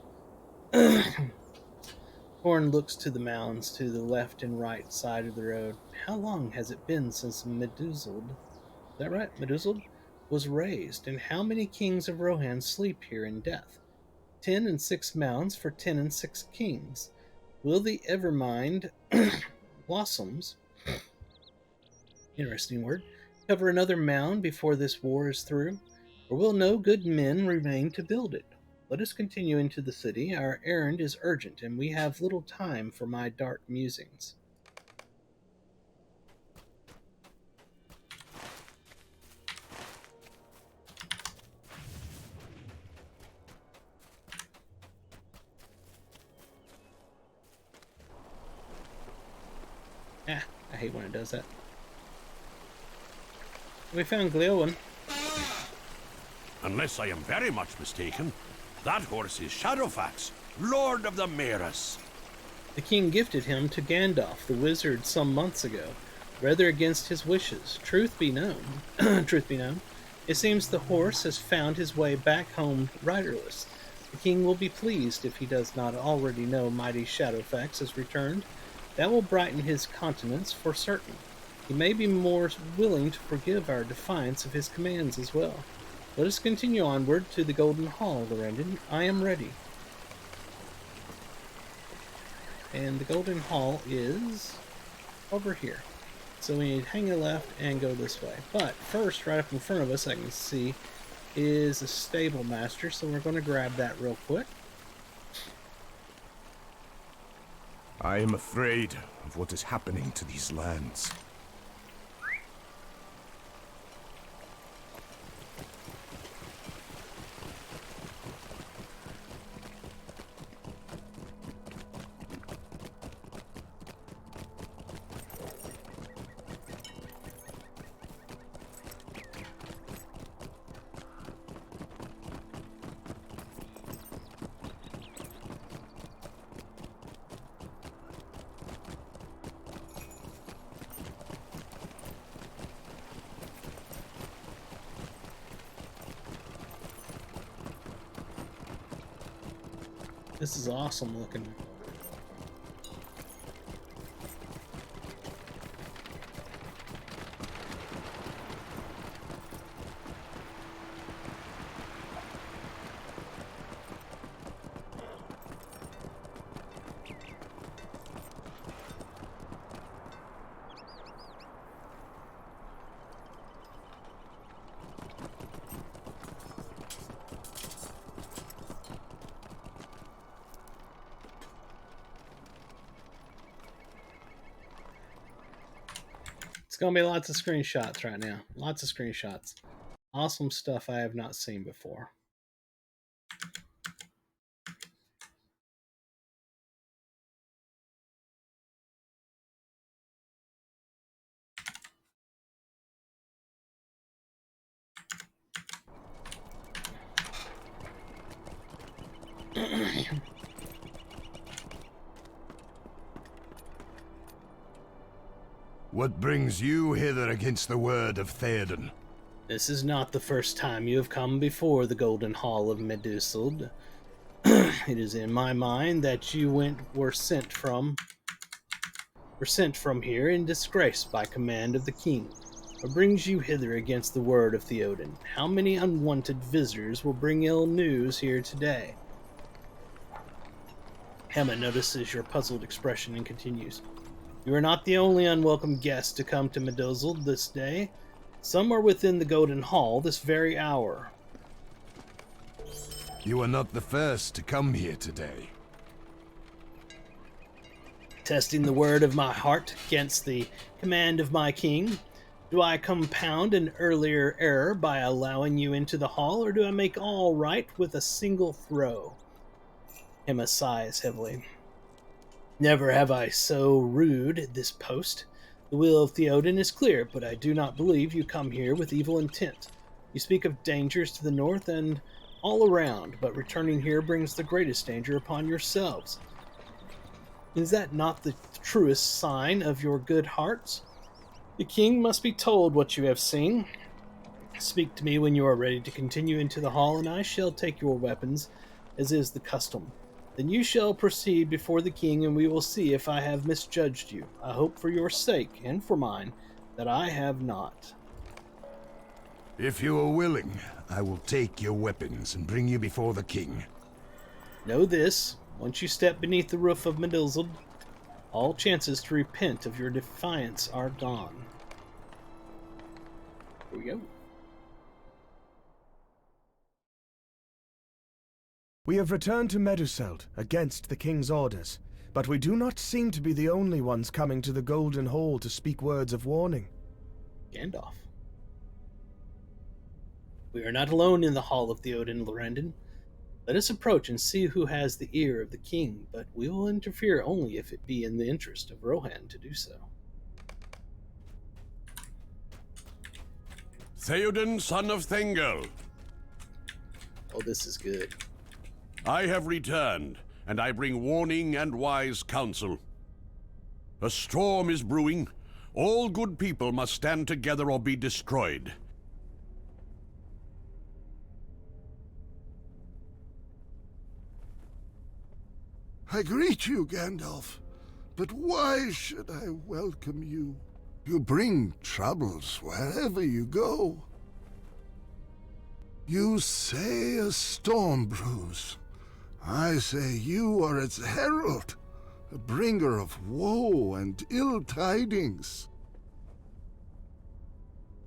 Horn looks to the mounds to the left and right side of the road. How long has it been since Meduseld, is that right? Meduseld was raised, and how many kings of Rohan sleep here in death? 10 and 6 mounds for 10 and 6 kings. Will the Evermind blossoms, interesting word, cover another mound before this war is through? Or will no good men remain to build it? Let us continue into the city. Our errand is urgent, and we have little time for my dark musings. Ah, I hate when it does that. We found Gleowen. Unless I am very much mistaken, that horse is Shadowfax, Lord of the Maris. The king gifted him to Gandalf the wizard some months ago, rather against his wishes. Truth be known, it seems the horse has found his way back home riderless. The king will be pleased if he does not already know mighty Shadowfax has returned. That will brighten his countenance for certain. He may be more willing to forgive our defiance of his commands as well. Let us continue onward to the Golden Hall, Lorrandan. I am ready. And the Golden Hall is over here. So we need to hang a left and go this way. But first, right up in front of us, I can see, is a stable master. So we're going to grab that real quick. I am afraid of what is happening to these lands. This is awesome looking. It's going to be lots of screenshots right now. Lots of screenshots. Awesome stuff I have not seen before. What brings you hither against the word of Theoden? This is not the first time you have come before the Golden Hall of Meduseld. It is in my mind that you were sent from here in disgrace by command of the king. What brings you hither against the word of Theoden? How many unwanted visitors will bring ill news here today? Hema notices your puzzled expression and continues. You are not the only unwelcome guest to come to Medozil this day. Some are within the Golden Hall this very hour. You are not the first to come here today. Testing the word of my heart against the command of my king, do I compound an earlier error by allowing you into the hall, or do I make all right with a single throw? Hema sighs heavily. Never have I so rued this post. The will of Theoden is clear, but I do not believe you come here with evil intent. You speak of dangers to the north and all around, but returning here brings the greatest danger upon yourselves. Is that not the truest sign of your good hearts? The king must be told what you have seen. Speak to me when you are ready to continue into the hall, and I shall take your weapons, as is the custom. Then you shall proceed before the king, and we will see if I have misjudged you. I hope for your sake, and for mine, that I have not. If you are willing, I will take your weapons and bring you before the king. Know this, once you step beneath the roof of Medilzeld, all chances to repent of your defiance are gone. Here we go. We have returned to Meduseld against the king's orders, but we do not seem to be the only ones coming to the Golden Hall to speak words of warning. Gandalf. We are not alone in the hall of Theoden, Lorrandan. Let us approach and see who has the ear of the king, but we will interfere only if it be in the interest of Rohan to do so. Theoden, son of Thengel, Oh, this is good. I have returned, and I bring warning and wise counsel. A storm is brewing. All good people must stand together or be destroyed. I greet you, Gandalf, but why should I welcome you? You bring troubles wherever you go. You say a storm brews. I say you are its herald, a bringer of woe and ill tidings.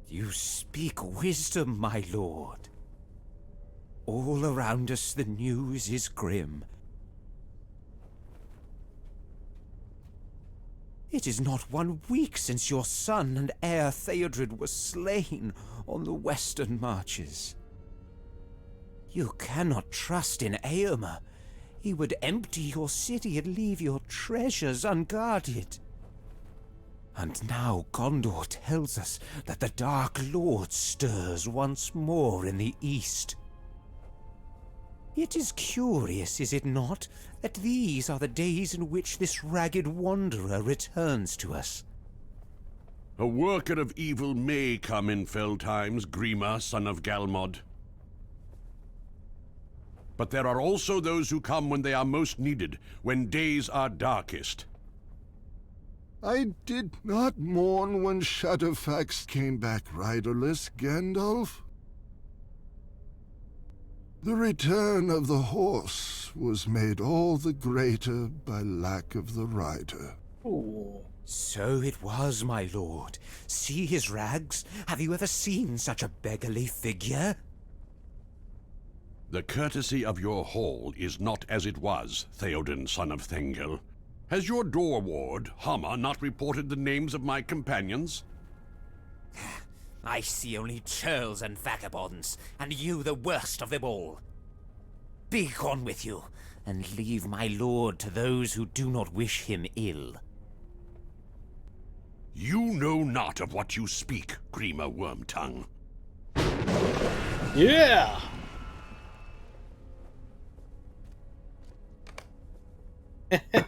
You speak wisdom, my lord. All around us the news is grim. It is not 1 week since your son and heir Theodred was slain on the western marches. You cannot trust in Éomer. He would empty your city and leave your treasures unguarded. And now Gondor tells us that the Dark Lord stirs once more in the east. It is curious, is it not, that these are the days in which this ragged wanderer returns to us. A worker of evil may come in fell times, Grima, son of Galmod. But there are also those who come when they are most needed, when days are darkest. I did not mourn when Shadowfax came back riderless, Gandalf. The return of the horse was made all the greater by lack of the rider. Ooh. So it was, my lord. See his rags? Have you ever seen such a beggarly figure? The courtesy of your hall is not as it was, Theoden, son of Thengel. Has your door ward, Hama, not reported the names of my companions? I see only churls and vagabonds, and you the worst of them all. Begone with you, and leave my lord to those who do not wish him ill. You know not of what you speak, Grima Wormtongue. Yeah!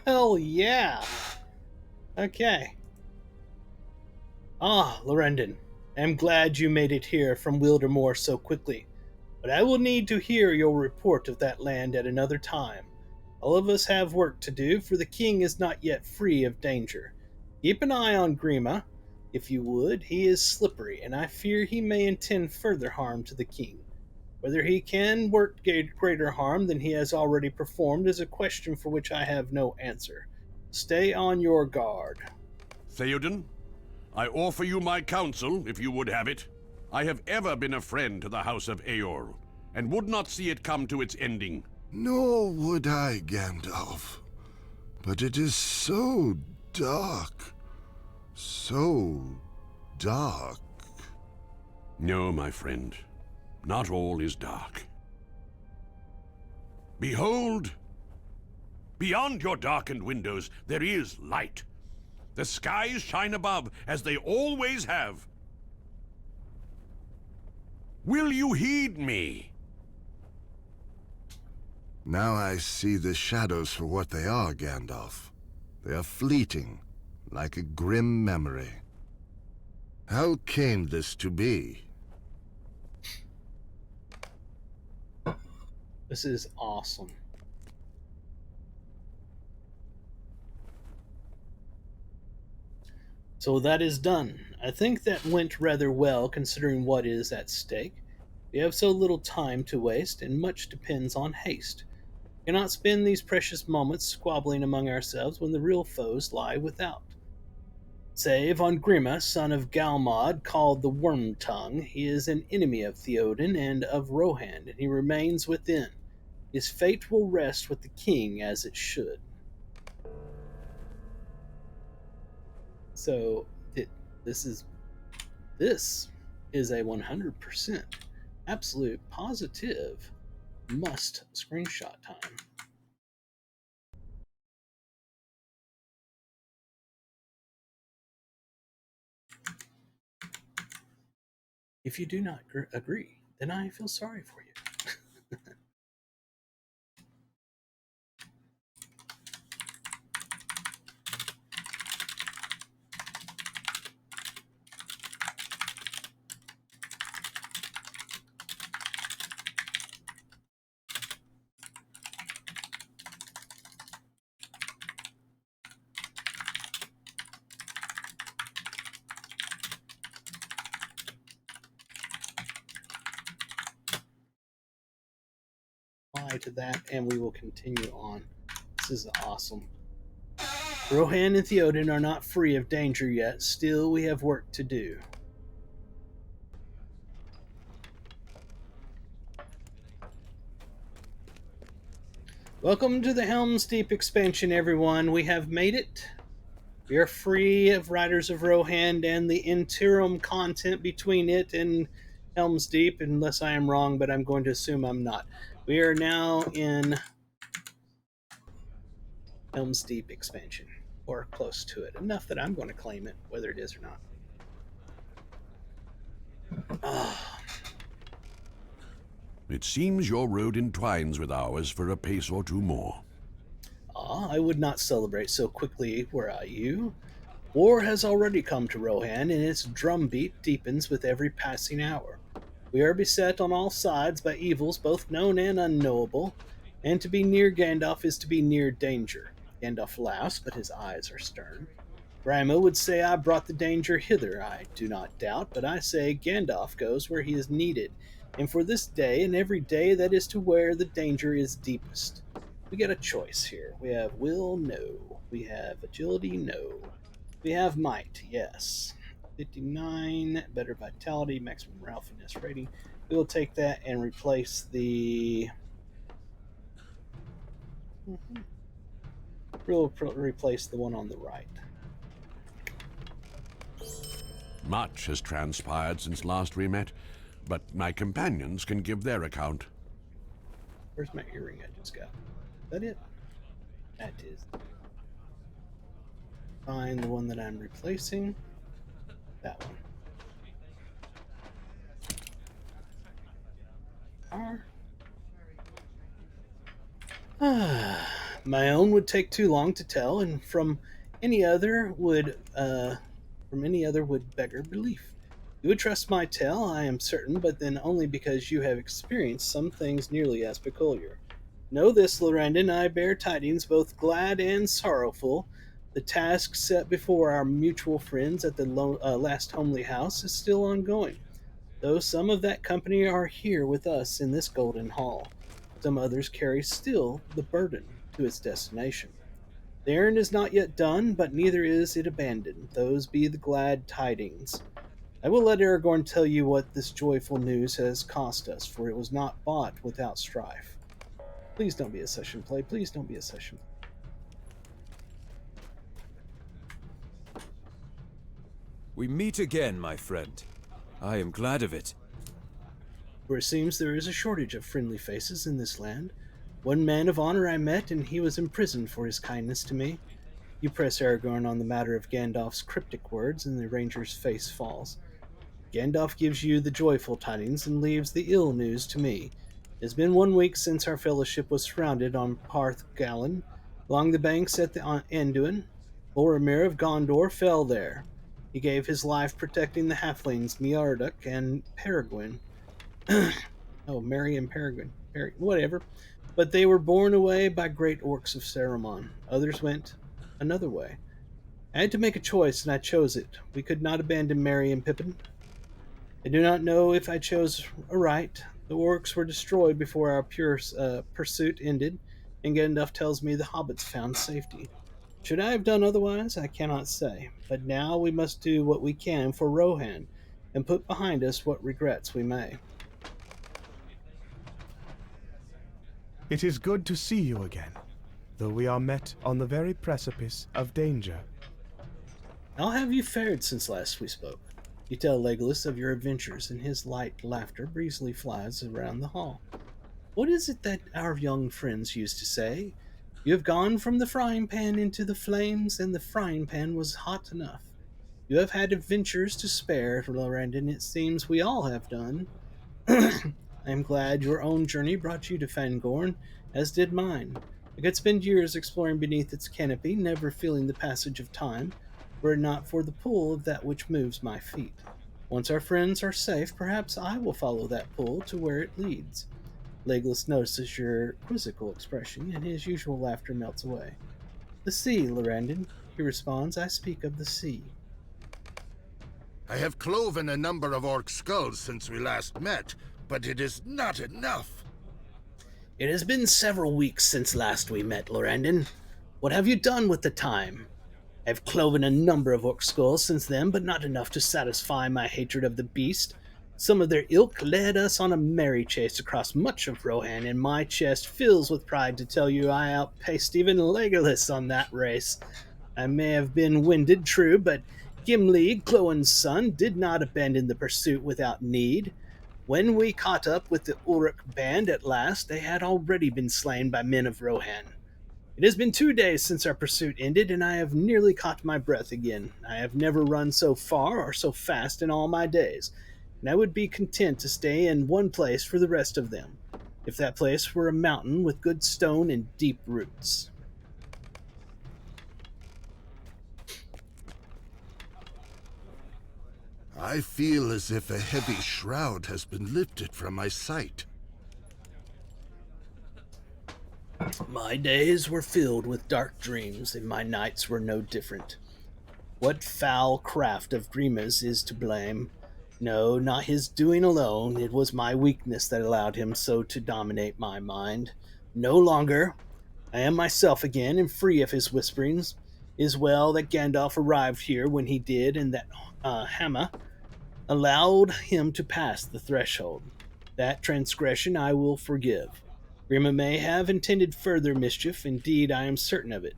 Hell yeah! Okay. Ah, Lorrandan, I am glad you made it here from Wildermoor so quickly, but I will need to hear your report of that land at another time. All of us have work to do, for the king is not yet free of danger. Keep an eye on Grima, if you would. He is slippery, and I fear he may intend further harm to the king. Whether he can work greater harm than he has already performed is a question for which I have no answer. Stay on your guard. Theoden, I offer you my counsel, if you would have it. I have ever been a friend to the House of Eorl, and would not see it come to its ending. Nor would I, Gandalf. But it is so dark. So dark. No, my friend, not all is dark. Behold! Beyond your darkened windows, there is light. The skies shine above, as they always have. Will you heed me? Now I see the shadows for what they are, Gandalf. They are fleeting, like a grim memory. How came this to be? This is awesome. So that is done. I think that went rather well considering what is at stake. We have so little time to waste, and much depends on haste. We cannot spend these precious moments squabbling among ourselves when the real foes lie without. Save on Grima, son of Galmod, called the Worm Tongue. He is an enemy of Theoden and of Rohan, and he remains within. His fate will rest with the king as it should. So this is a 100% absolute positive must screenshot time. If you do not agree, then I feel sorry for you. Apply to that, and we will continue on. This is awesome. Rohan and Theoden are not free of danger yet. Still, we have work to do. Welcome to the Helm's Deep expansion, everyone. We have made it. We are free of Riders of Rohan and the interim content between it and Helm's Deep, unless I am wrong, but I'm going to assume I'm not. We are now in Helm's Deep expansion, or close to it. Enough that I'm going to claim it, whether it is or not. It seems your road entwines with ours for a pace or two more. I would not celebrate so quickly were I you. War has already come to Rohan, and its drumbeat deepens with every passing hour. We are beset on all sides by evils both known and unknowable, and to be near Gandalf is to be near danger. Gandalf laughs, but his eyes are stern. Grima would say I brought the danger hither, I do not doubt, but I say Gandalf goes where he is needed, and for this day and every day that is to where the danger is deepest. We get a choice here. We have will, no. We have agility, no. We have might, yes. 59, better vitality, maximum Ralphiness rating. We will take that and replace the... We'll replace the one on the right. Much has transpired since last we met, but my companions can give their account. Where's my earring I just got? Is that it? That is. Find the one that I'm replacing. That one. My own would take too long to tell, and from any other would beggar belief. You would trust my tale, I am certain, but then only because you have experienced some things nearly as peculiar. Know this, Lorrandan, I bear tidings both glad and sorrowful. The task set before our mutual friends at the last homely house is still ongoing. Though some of that company are here with us in this golden hall, some others carry still the burden to its destination. The errand is not yet done, but neither is it abandoned. Those be the glad tidings. I will let Aragorn tell you what this joyful news has cost us, for it was not bought without strife. Please don't be a session play. Please don't be a session play. We meet again, my friend. I am glad of it. For it seems there is a shortage of friendly faces in this land. One man of honor I met, and he was imprisoned for his kindness to me. You press Aragorn on the matter of Gandalf's cryptic words, and the ranger's face falls. Gandalf gives you the joyful tidings and leaves the ill news to me. It has been 1 week since our fellowship was surrounded on Parth Galen, along the banks at the Anduin. Boromir of Gondor fell there. He gave his life protecting the halflings Miarduk and Peregrine. Oh, Merry and Peregrine. Whatever. But they were borne away by great orcs of Saruman. Others went another way. I had to make a choice, and I chose it. We could not abandon Merry and Pippin. I do not know if I chose aright. The orcs were destroyed before our pursuit ended, and Gandalf tells me the hobbits found safety. Should I have done otherwise? I cannot say. But now we must do what we can for Rohan, and put behind us what regrets we may. It is good to see you again, though we are met on the very precipice of danger. How have you fared since last we spoke? You tell Legolas of your adventures, and his light laughter breezily flies around the hall. What is it that our young friends used to say? You have gone from the frying pan into the flames, and the frying pan was hot enough. You have had adventures to spare, Lorrandan. It seems we all have done. I am glad your own journey brought you to Fangorn, as did mine. I could spend years exploring beneath its canopy, never feeling the passage of time, were it not for the pull of that which moves my feet. Once our friends are safe, perhaps I will follow that pull to where it leads. Legolas notices your quizzical expression, and his usual laughter melts away. The sea, Lorrandan, he responds. I speak of the sea. I have cloven a number of orc skulls since we last met, but it is not enough. It has been several weeks since last we met, Lorrandan. What have you done with the time? I have cloven a number of orc skulls since then, but not enough to satisfy my hatred of the beast. Some of their ilk led us on a merry chase across much of Rohan, and my chest fills with pride to tell you I outpaced even Legolas on that race. I may have been winded, true, but Gimli, Clowen's son, did not abandon the pursuit without need. When we caught up with the Ulrich band at last, they had already been slain by men of Rohan. It has been 2 days since our pursuit ended, and I have nearly caught my breath again. I have never run so far or so fast in all my days, and I would be content to stay in one place for the rest of them, if that place were a mountain with good stone and deep roots. I feel as if a heavy shroud has been lifted from my sight. My days were filled with dark dreams, and my nights were no different. What foul craft of Grima's is to blame? No, not his doing alone. It was my weakness that allowed him so to dominate my mind. No longer. I am myself again, and free of his whisperings. It is well that Gandalf arrived here when he did, and that Hama allowed him to pass the threshold. That transgression I will forgive. Grima may have intended further mischief, indeed I am certain of it.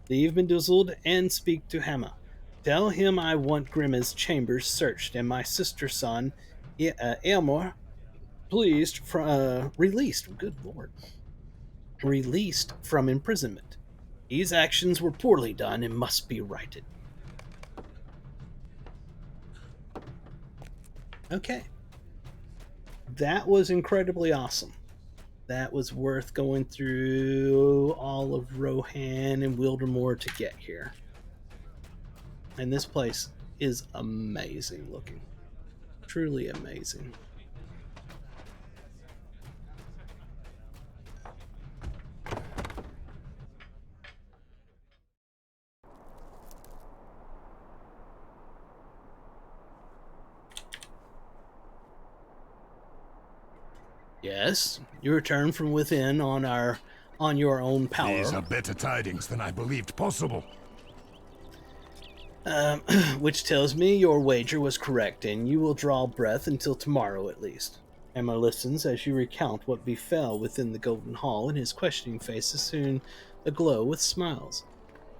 Leave Menduzold and speak to Hama. Tell him I want Grima's chambers searched, and my sister son, Aelmor, released. Good lord. Released from imprisonment. These actions were poorly done and must be righted. Okay. That was incredibly awesome. That was worth going through all of Rohan and Wildermore to get here. And this place is amazing looking. Truly amazing. Yes, you return from within on your own power. These are better tidings than I believed possible. Which tells me your wager was correct, and you will draw breath until tomorrow at least. Emma listens as you recount what befell within the Golden Hall, and his questioning face is soon aglow with smiles.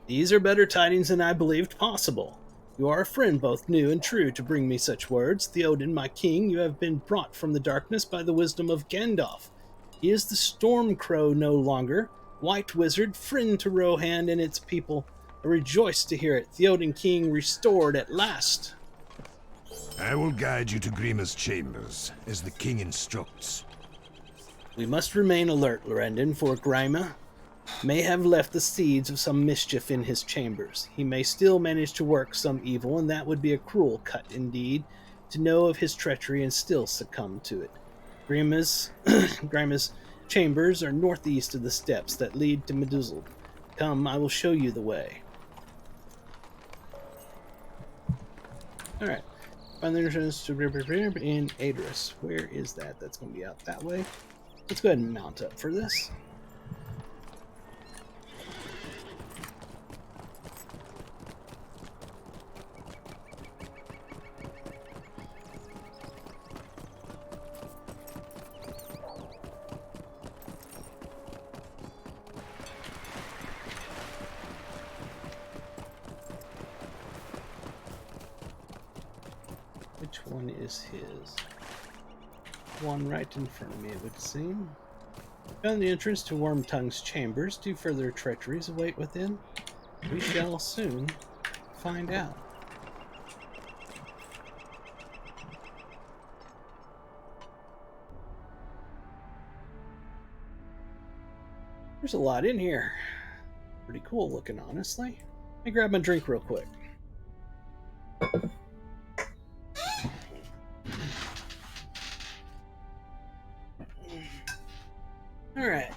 These are better tidings than I believed possible. You are a friend both new and true to bring me such words. Theoden, my king, you have been brought from the darkness by the wisdom of Gandalf. He is the Storm Crow no longer, White Wizard, friend to Rohan and its people. I rejoice to hear it. Theoden King restored at last. I will guide you to Grima's chambers, as the king instructs. We must remain alert, Lorrandan, for Grima may have left the seeds of some mischief in his chambers. He may still manage to work some evil, and that would be a cruel cut indeed, to know of his treachery and still succumb to it. Grima's chambers are northeast of the steps that lead to Medusel. Come, I will show you the way. Alright. Find the entrance to in Adris. Where is that? That's going to be out that way. Let's go ahead and mount up for this. Which one is his? One right in front of me, it would seem. Found the entrance to Wormtongue's chambers. Do further treacheries await within? We shall soon find out. There's a lot in here. Pretty cool looking, honestly. Let me grab my drink real quick. Alright,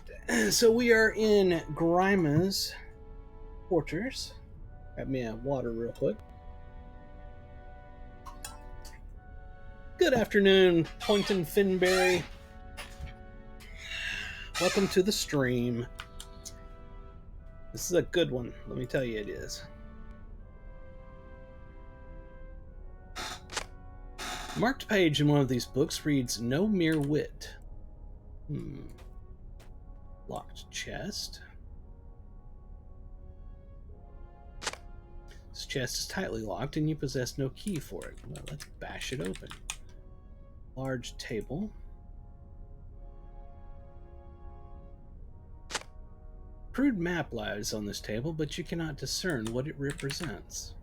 so we are in Grima's quarters. Grab me a water real quick. Good afternoon, Poynton Finberry. Welcome to the stream. This is a good one, let me tell you it is. Marked page in one of these books reads, "No mere wit." Locked chest. This chest is tightly locked and you possess no key for it. Well, let's bash it open. Large table. Crude map lies on this table, but you cannot discern what it represents.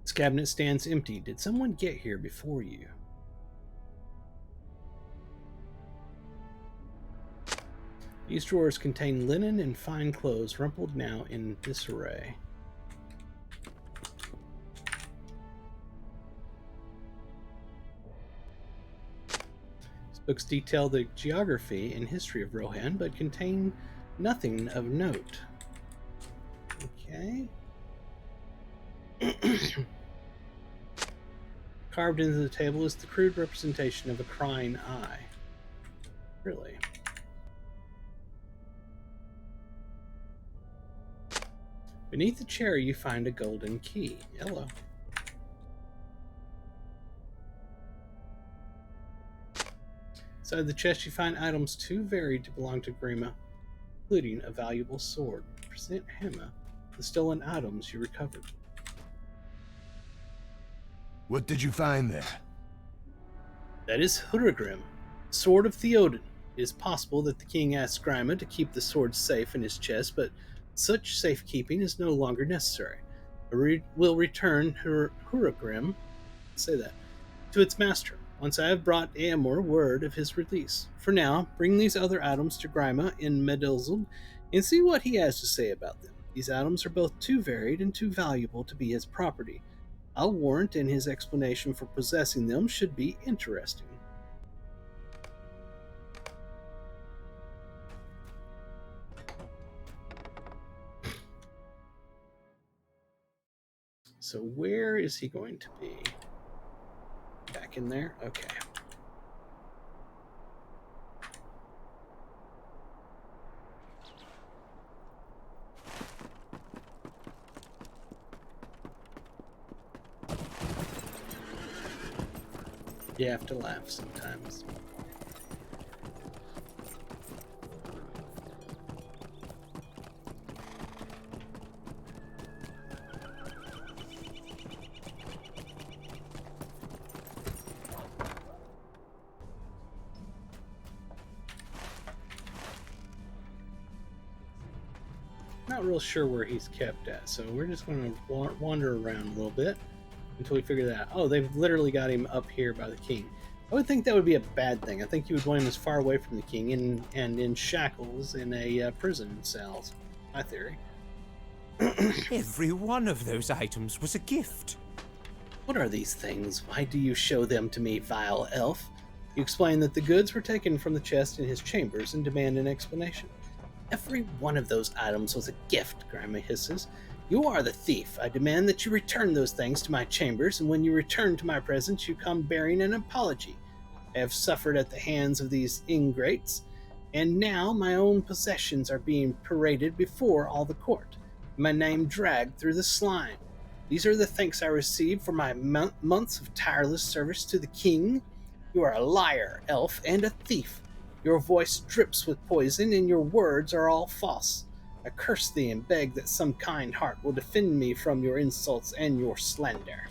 This cabinet stands empty. Did someone get here before you? These drawers contain linen and fine clothes, rumpled now in disarray. These books detail the geography and history of Rohan, but contain nothing of note. Okay. Carved into the table is the crude representation of a crying eye. Really? Beneath the chair you find a golden key. Hello. Inside the chest you find items too varied to belong to Grima, including a valuable sword. Present Hema the stolen items you recovered. What did you find there? That is Huragrim, sword of Theoden. It is possible that the king asked Grima to keep the sword safe in his chest, but such safekeeping is no longer necessary. Will return Huragrim, to its master, once I have brought Eamor word of his release. For now, bring these other items to Grima in Medusel and see what he has to say about them. These items are both too varied and too valuable to be his property. I'll warrant in his explanation for possessing them should be interesting. So where is he going to be? Back in there? Okay. You have to laugh sometimes. Not real sure where he's kept at, so we're just going to wander around a little bit until we figure that out. Oh, they've literally got him up here by the king. I would think that would be a bad thing. I think you would want him as far away from the king and in shackles in a prison cells. My theory. Every one of those items was a gift. What are these things? Why do you show them to me, vile elf? You explain that the goods were taken from the chest in his chambers and demand an explanation. Every one of those items was a gift, Grima hisses. You are the thief. I demand that you return those things to my chambers, and when you return to my presence, you come bearing an apology. I have suffered at the hands of these ingrates, and now my own possessions are being paraded before all the court, my name dragged through the slime. These are the thanks I receive for my months of tireless service to the king. You are a liar, elf, and a thief. Your voice drips with poison, and your words are all false. I curse thee and beg that some kind heart will defend me from your insults and your slander.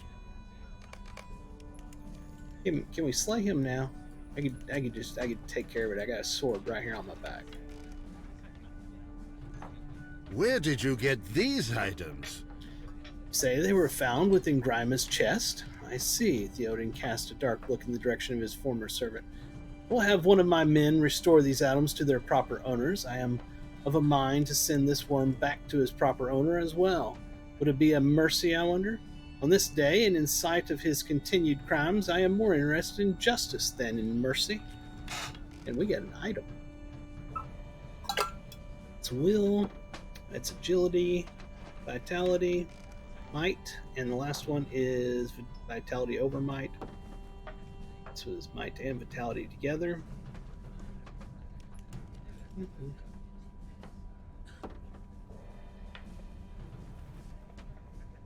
Can we slay him now? I could take care of it. I got a sword right here on my back. Where did you get these items? Say they were found within Grima's chest. I see. Theoden cast a dark look in the direction of his former servant. We'll have one of my men restore these items to their proper owners. I am of a mind to send this worm back to his proper owner as well. Would it be a mercy, I wonder? On this day, and in sight of his continued crimes, I am more interested in justice than in mercy. And we get an item. It's will, it's agility, vitality, might, and the last one is vitality over might. So it's might and vitality together.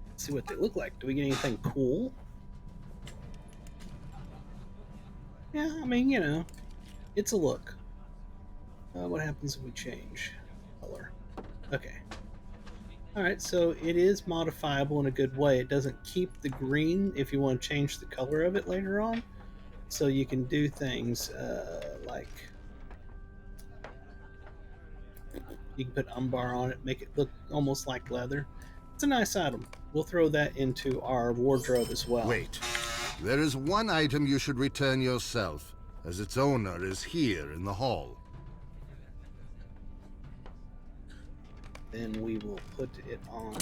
Let's see what they look like. Do we get anything cool? Yeah, I mean, you know, it's a look. What happens if we change color? Okay. Alright, so it is modifiable in a good way. It doesn't keep the green if you want to change the color of it later on. So you can do things like you can put umbar on it, make it look almost like leather. It's a nice item. We'll throw that into our wardrobe as well. Wait. There is one item you should return yourself, as its owner is here in the hall. Then we will put it on.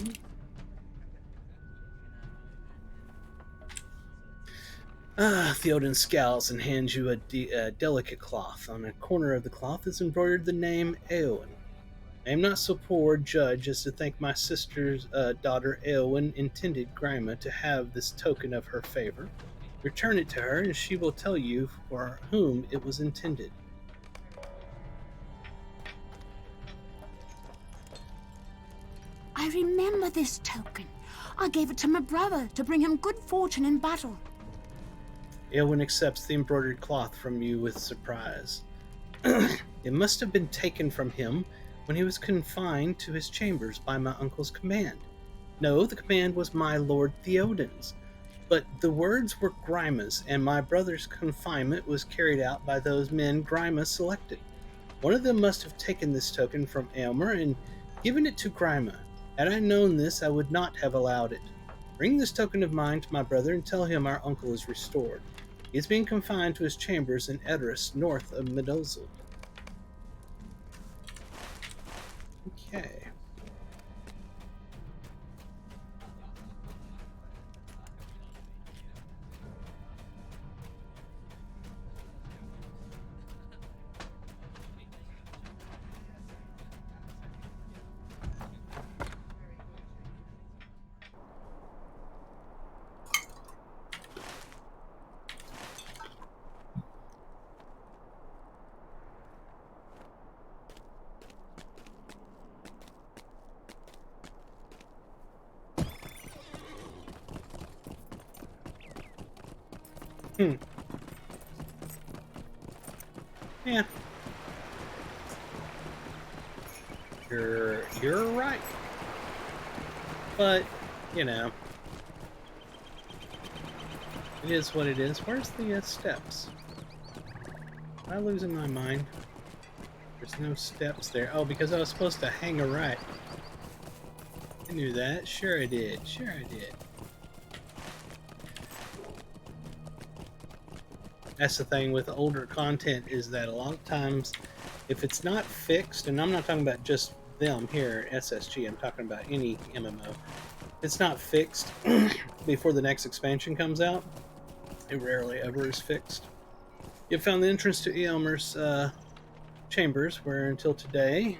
Theoden scowls and hands you a delicate cloth. On a corner of the cloth is embroidered the name Eowyn. I am not so poor a judge as to think my sister's daughter Eowyn intended Grima to have this token of her favor. Return it to her, and she will tell you for whom it was intended. I remember this token. I gave it to my brother to bring him good fortune in battle. Eowyn accepts the embroidered cloth from you with surprise. It must have been taken from him when he was confined to his chambers by my uncle's command. No, the command was my lord Theoden's, but the words were Grima's, and my brother's confinement was carried out by those men Grima selected. One of them must have taken this token from Aylmer and given it to Grima. Had I known this, I would not have allowed it. Bring this token of mine to my brother and tell him our uncle is restored. He is being confined to his chambers in Edoras, north of Medozil. Okay. Hmm. Yeah. You're right. But, you know, it is what it is. Where's the steps? Am I losing my mind? There's no steps there. Oh, because I was supposed to hang a right. I knew that. Sure I did. Sure I did. That's the thing with older content, is that a lot of times, if it's not fixed, and I'm not talking about just them here, SSG, I'm talking about any MMO, if it's not fixed before the next expansion comes out, it rarely ever is fixed. You found the entrance to Eomer's chambers, where until today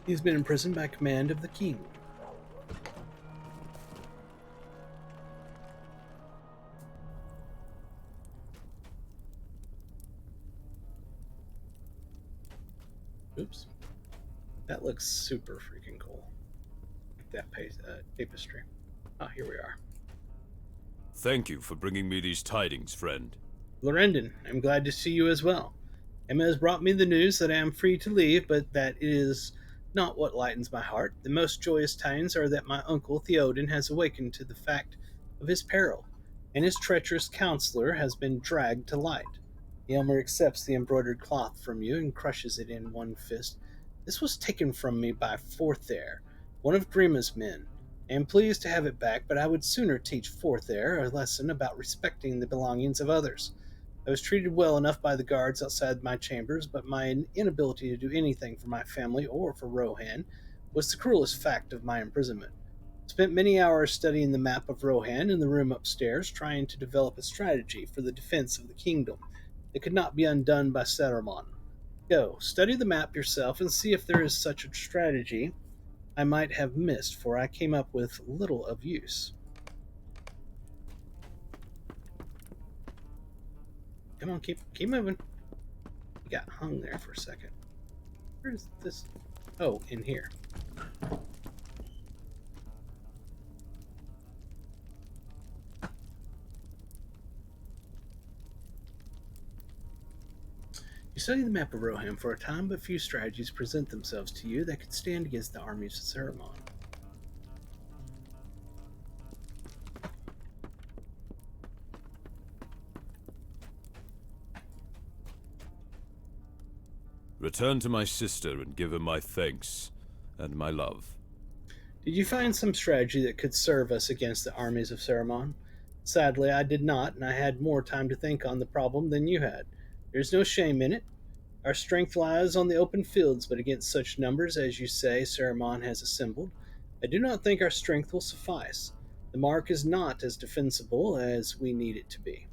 he's been imprisoned by command of the king. Oops. That looks super freaking cool. That tapestry. Ah, here we are. Thank you for bringing me these tidings, friend. Lorrandan, I'm glad to see you as well. Emma has brought me the news that I am free to leave, but that is not what lightens my heart. The most joyous tidings are that my uncle Theoden has awakened to the fact of his peril, and his treacherous counselor has been dragged to light. Eomer accepts the embroidered cloth from you and crushes it in one fist. This was taken from me by Forthair, one of Grima's men. I am pleased to have it back, but I would sooner teach Forthair a lesson about respecting the belongings of others. I was treated well enough by the guards outside my chambers, but my inability to do anything for my family or for Rohan was the cruelest fact of my imprisonment. Spent many hours studying the map of Rohan in the room upstairs, trying to develop a strategy for the defense of the kingdom that could not be undone by Saruman. Go, study the map yourself and see if there is such a strategy I might have missed, for I came up with little of use. Come on, keep moving. You got hung there for a second. Where's this? Oh, in here. You study the map of Rohan for a time, but few strategies present themselves to you that could stand against the armies of Saruman. Return to my sister and give her my thanks and my love. Did you find some strategy that could serve us against the armies of Saruman? Sadly, I did not, and I had more time to think on the problem than you had. There's no shame in it. Our strength lies on the open fields, but against such numbers as you say Saruman has assembled, I do not think our strength will suffice. The mark is not as defensible as we need it to be.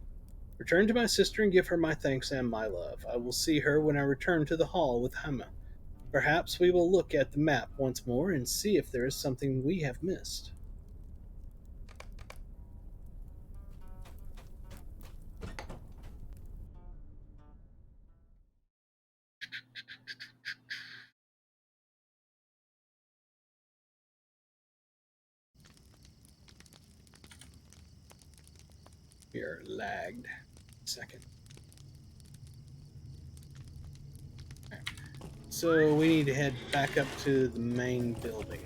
Return to my sister and give her my thanks and my love. I will see her when I return to the hall with Hama. Perhaps we will look at the map once more and see if there is something we have missed. We are lagged. Second. Okay. So we need to head back up to the main building.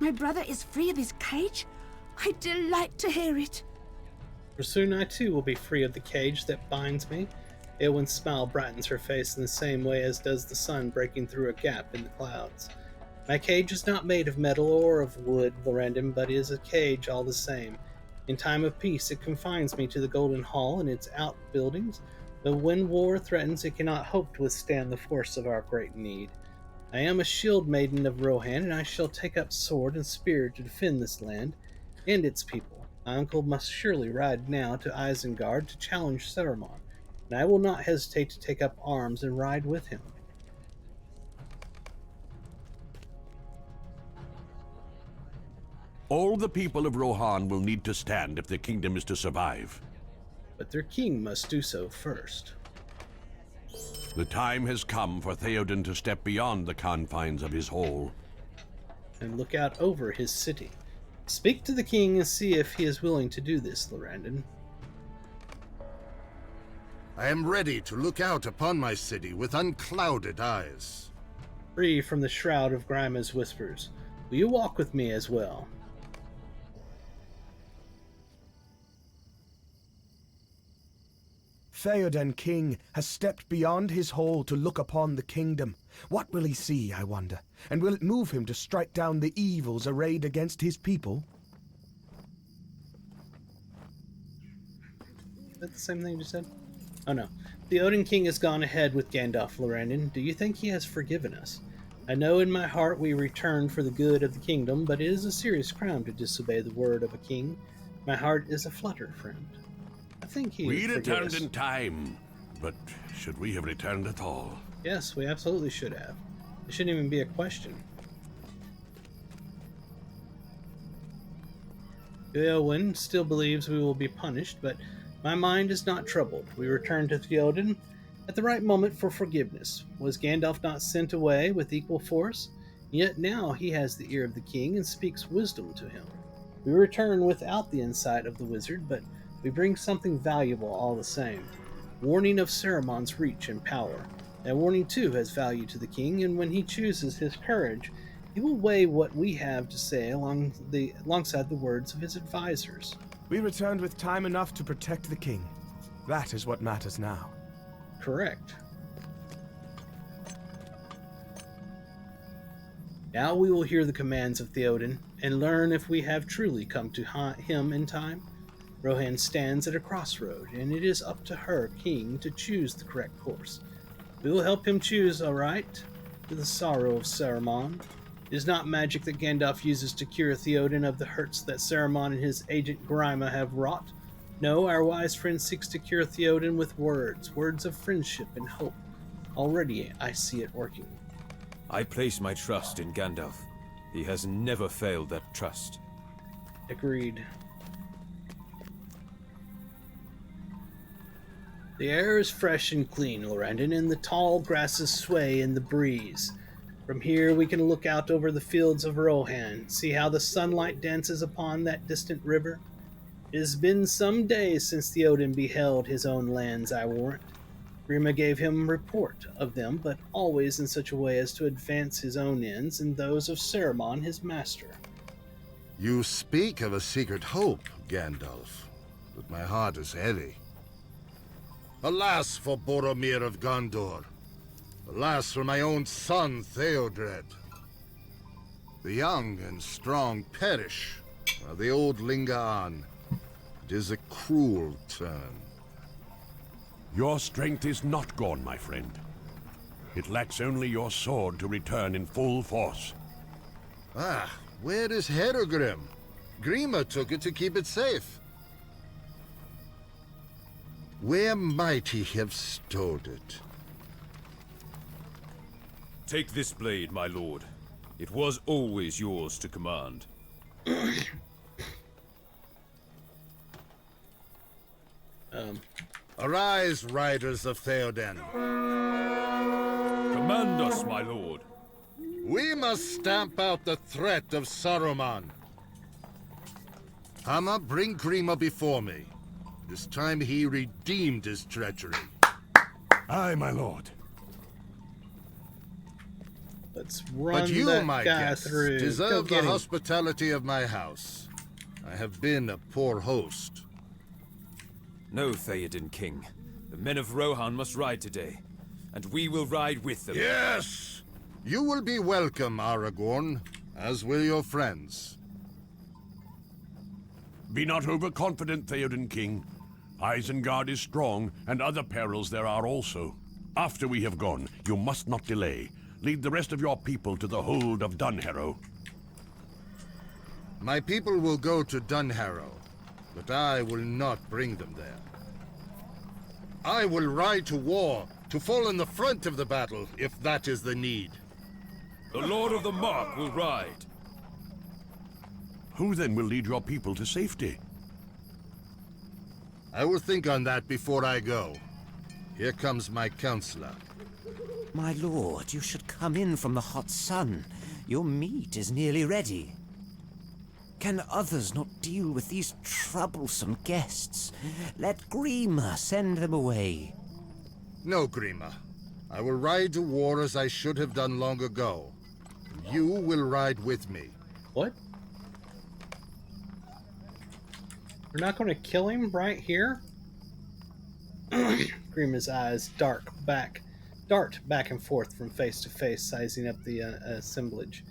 My brother is free of his cage? I delight to hear it. For soon I too will be free of the cage that binds me. Eowyn's smile brightens her face in the same way as does the sun breaking through a gap in the clouds. My cage is not made of metal or of wood, Lorrandan, but is a cage all the same. In time of peace, it confines me to the Golden Hall and its outbuildings, but when war threatens, it cannot hope to withstand the force of our great need. I am a shield maiden of Rohan, and I shall take up sword and spear to defend this land and its people. My uncle must surely ride now to Isengard to challenge Saruman, and I will not hesitate to take up arms and ride with him. All the people of Rohan will need to stand if the kingdom is to survive. But their king must do so first. The time has come for Theoden to step beyond the confines of his hall. And look out over his city. Speak to the king and see if he is willing to do this, Lorrandan. I am ready to look out upon my city with unclouded eyes. Free from the shroud of Gryma's whispers, will you walk with me as well? Theoden King has stepped beyond his hall to look upon the kingdom. What will he see, I wonder? And will it move him to strike down the evils arrayed against his people? Is that the same thing you just said? Oh no. The Odin King has gone ahead with Gandalf, Lorrandan. Do you think he has forgiven us? I know in my heart we returned for the good of the kingdom, but it is a serious crime to disobey the word of a king. My heart is aflutter, friend. I think he We forgive returned us. in time, but should we have returned at all? Yes, we absolutely should have. It shouldn't even be a question. Eowyn still believes we will be punished, but my mind is not troubled. We return to Theoden at the right moment for forgiveness. Was Gandalf not sent away with equal force? Yet now he has the ear of the king and speaks wisdom to him. We return without the insight of the wizard, but we bring something valuable all the same. Warning of Saruman's reach and power. That warning too has value to the king, and when he chooses his courage, he will weigh what we have to say alongside the words of his advisors. We returned with time enough to protect the king. That is what matters now. Correct. Now we will hear the commands of Theoden and learn if we have truly come to him in time. Rohan stands at a crossroad, and it is up to her, king, to choose the correct course. We will help him choose aright, to the sorrow of Saruman. It is not magic that Gandalf uses to cure Theoden of the hurts that Saruman and his agent Grima have wrought. No, our wise friend seeks to cure Theoden with words of friendship and hope. Already I see it working. I place my trust in Gandalf. He has never failed that trust. Agreed. The air is fresh and clean, Lorrandan, and the tall grasses sway in the breeze. From here we can look out over the fields of Rohan, see how the sunlight dances upon that distant river. It has been some days since Theoden beheld his own lands, I warrant. Grima gave him report of them, but always in such a way as to advance his own ends and those of Saruman, his master. You speak of a secret hope, Gandalf, but my heart is heavy. Alas for Boromir of Gondor. Alas for my own son, Theodred. The young and strong perish, while the old linger on. It is a cruel turn. Your strength is not gone, my friend. It lacks only your sword to return in full force. Ah, where is Herogrim? Grima took it to keep it safe. Where might he have stowed it? Take this blade, my lord. It was always yours to command. Arise, riders of Theoden. Command us, my lord. We must stamp out the threat of Saruman. Hama, bring Grima before me. This time he redeemed his treachery. Aye, my lord. Let's run But you, that my guy guests, through. Go deserve get the him. hospitality of my house. I have been a poor host. No, Theoden King. The men of Rohan must ride today, and we will ride with them. Yes! You will be welcome, Aragorn, as will your friends. Be not overconfident, Theoden King. Isengard is strong, and other perils there are also. After we have gone, you must not delay. Lead the rest of your people to the hold of Dunharrow. My people will go to Dunharrow, but I will not bring them there. I will ride to war, to fall in the front of the battle, if that is the need. The Lord of the Mark will ride. Who then will lead your people to safety? I will think on that before I go. Here comes my counselor. My lord, you should come in from the hot sun. Your meat is nearly ready. Can others not deal with these troublesome guests? Let Grima send them away. No, Grima. I will ride to war as I should have done long ago. You will ride with me. What? We're not going to kill him right here? Grima's eyes dart back and forth from face to face, sizing up the assemblage.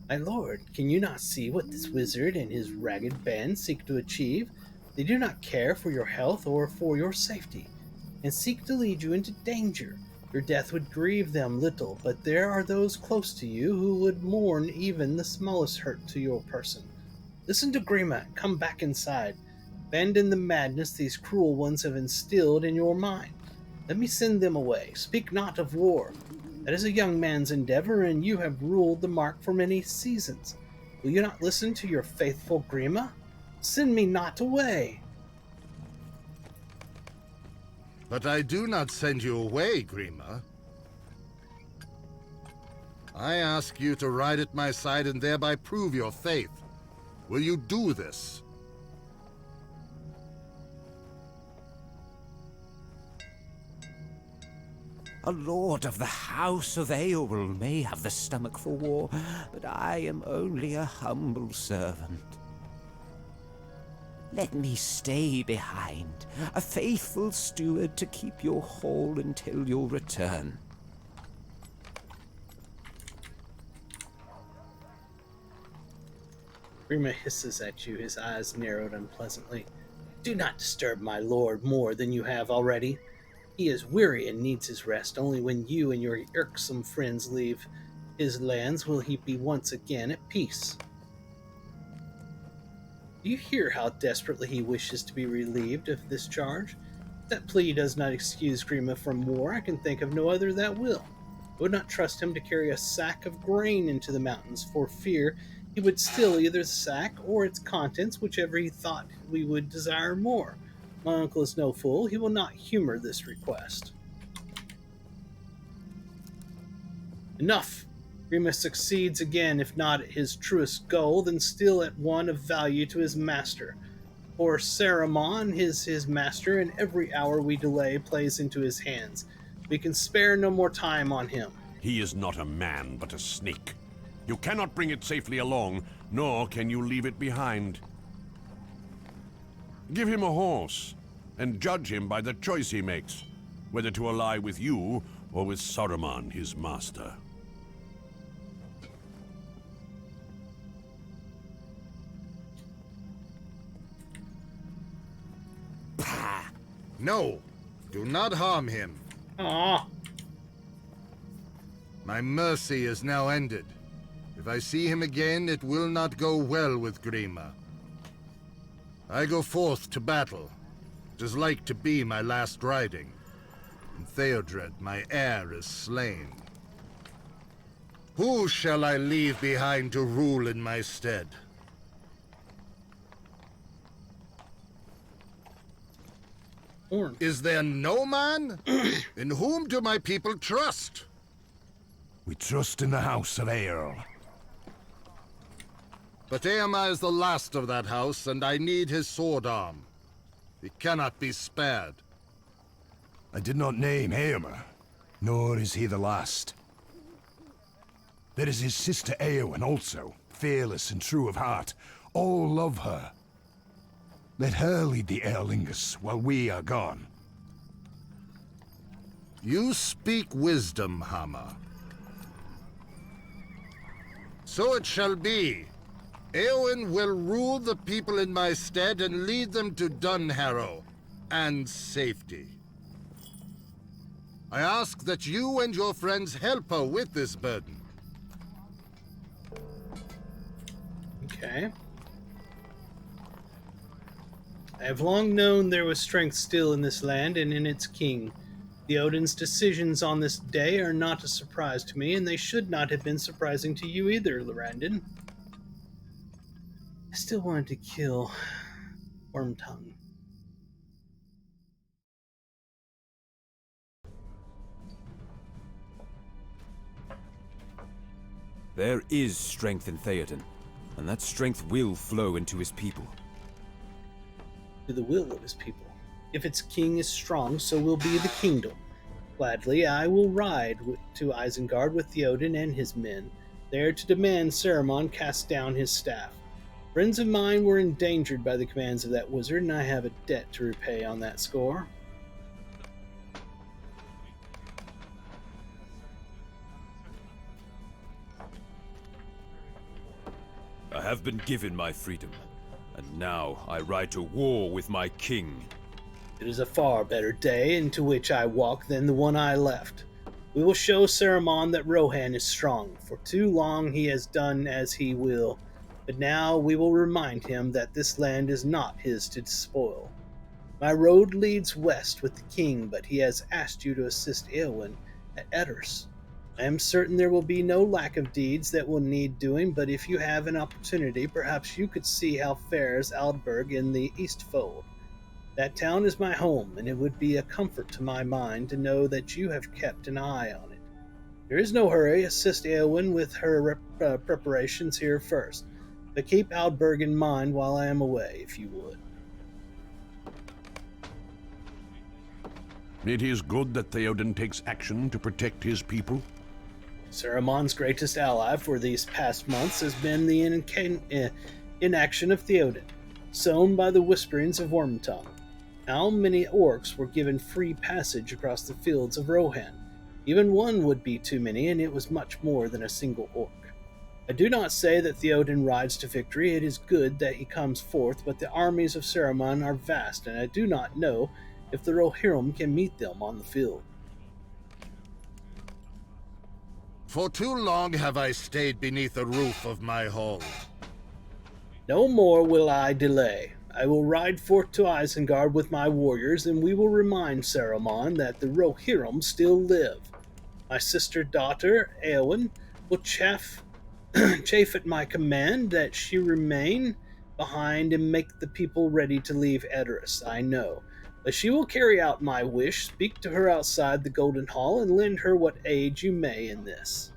My lord, can you not see what this wizard and his ragged band seek to achieve? They do not care for your health or for your safety, and seek to lead you into danger. Your death would grieve them little, but there are those close to you who would mourn even the smallest hurt to your person. Listen to Grima and come back inside. Abandon the madness these cruel ones have instilled in your mind. Let me send them away. Speak not of war. That is a young man's endeavor, and you have ruled the Mark for many seasons. Will you not listen to your faithful Grima? Send me not away. But I do not send you away, Grima. I ask you to ride at my side and thereby prove your faith. Will you do this? A lord of the House of Eowl may have the stomach for war, but I am only a humble servant. Let me stay behind, a faithful steward to keep your hall until your return. Grima hisses at you, his eyes narrowed unpleasantly. Do not disturb my lord more than you have already. He is weary and needs his rest. Only when you and your irksome friends leave his lands will he be once again at peace. Do you hear how desperately he wishes to be relieved of this charge? If that plea does not excuse Grima from war, I can think of no other that will. I would not trust him to carry a sack of grain into the mountains, for fear he would steal either the sack or its contents, whichever he thought we would desire more. My uncle is no fool. He will not humor this request. Enough! Grima succeeds again, if not at his truest goal, then still at one of value to his master. For Saruman is his master, and every hour we delay plays into his hands. We can spare no more time on him. He is not a man, but a snake. You cannot bring it safely along, nor can you leave it behind. Give him a horse, and judge him by the choice he makes, whether to ally with you or with Saruman, his master. No, do not harm him. Ah, My mercy is now ended. If I see him again, it will not go well with Grima. I go forth to battle. It is like to be my last riding. And Theodred, my heir, is slain. Who shall I leave behind to rule in my stead? Orn. Is there no man? In whom do my people trust? We trust in the House of Eorl. But Eomer is the last of that house, and I need his sword arm. He cannot be spared. I did not name Eomer, nor is he the last. There is his sister Eowyn also, fearless and true of heart. All love her. Let her lead the Erlingus while we are gone. You speak wisdom, Hammer. So it shall be. Eowyn will rule the people in my stead and lead them to Dunharrow and safety. I ask that you and your friends help her with this burden. Okay. I have long known there was strength still in this land and in its king. Theoden's decisions on this day are not a surprise to me, and they should not have been surprising to you either, Lorrandan. I still wanted to kill Wormtongue. There is strength in Theoden, and that strength will flow into his people. To the will of his people. If its king is strong, so will be the kingdom. Gladly, I will ride to Isengard with Theoden and his men, there to demand Saruman cast down his staff. Friends of mine were endangered by the commands of that wizard, and I have a debt to repay on that score. I have been given my freedom, and now I ride to war with my king. It is a far better day into which I walk than the one I left. We will show Saruman that Rohan is strong. For too long he has done as he will, but now we will remind him that this land is not his to spoil. My road leads west with the king, but he has asked you to assist Eowyn at Edders. I am certain there will be no lack of deeds that will need doing, but if you have an opportunity, perhaps you could see how fares Aldburg in the Eastfold. That town is my home, and it would be a comfort to my mind to know that you have kept an eye on it. There is no hurry. Assist Eowyn with her preparations here first, but keep Aldburg in mind while I am away, if you would. It is good that Theoden takes action to protect his people. Saruman's greatest ally for these past months has been the inaction of Theoden, sown by the whisperings of Wormtongue. How many orcs were given free passage across the fields of Rohan? Even one would be too many, and it was much more than a single orc. I do not say that Theoden rides to victory. It is good that he comes forth, but the armies of Saruman are vast, and I do not know if the Rohirrim can meet them on the field. For too long have I stayed beneath the roof of my hall. No more will I delay. I will ride forth to Isengard with my warriors, and we will remind Saruman that the Rohirrim still live. My sister-daughter, Eowyn, will chafe at my command that she remain behind and make the people ready to leave Eddorus, I know. But she will carry out my wish. Speak to her outside the Golden Hall and lend her what aid you may in this.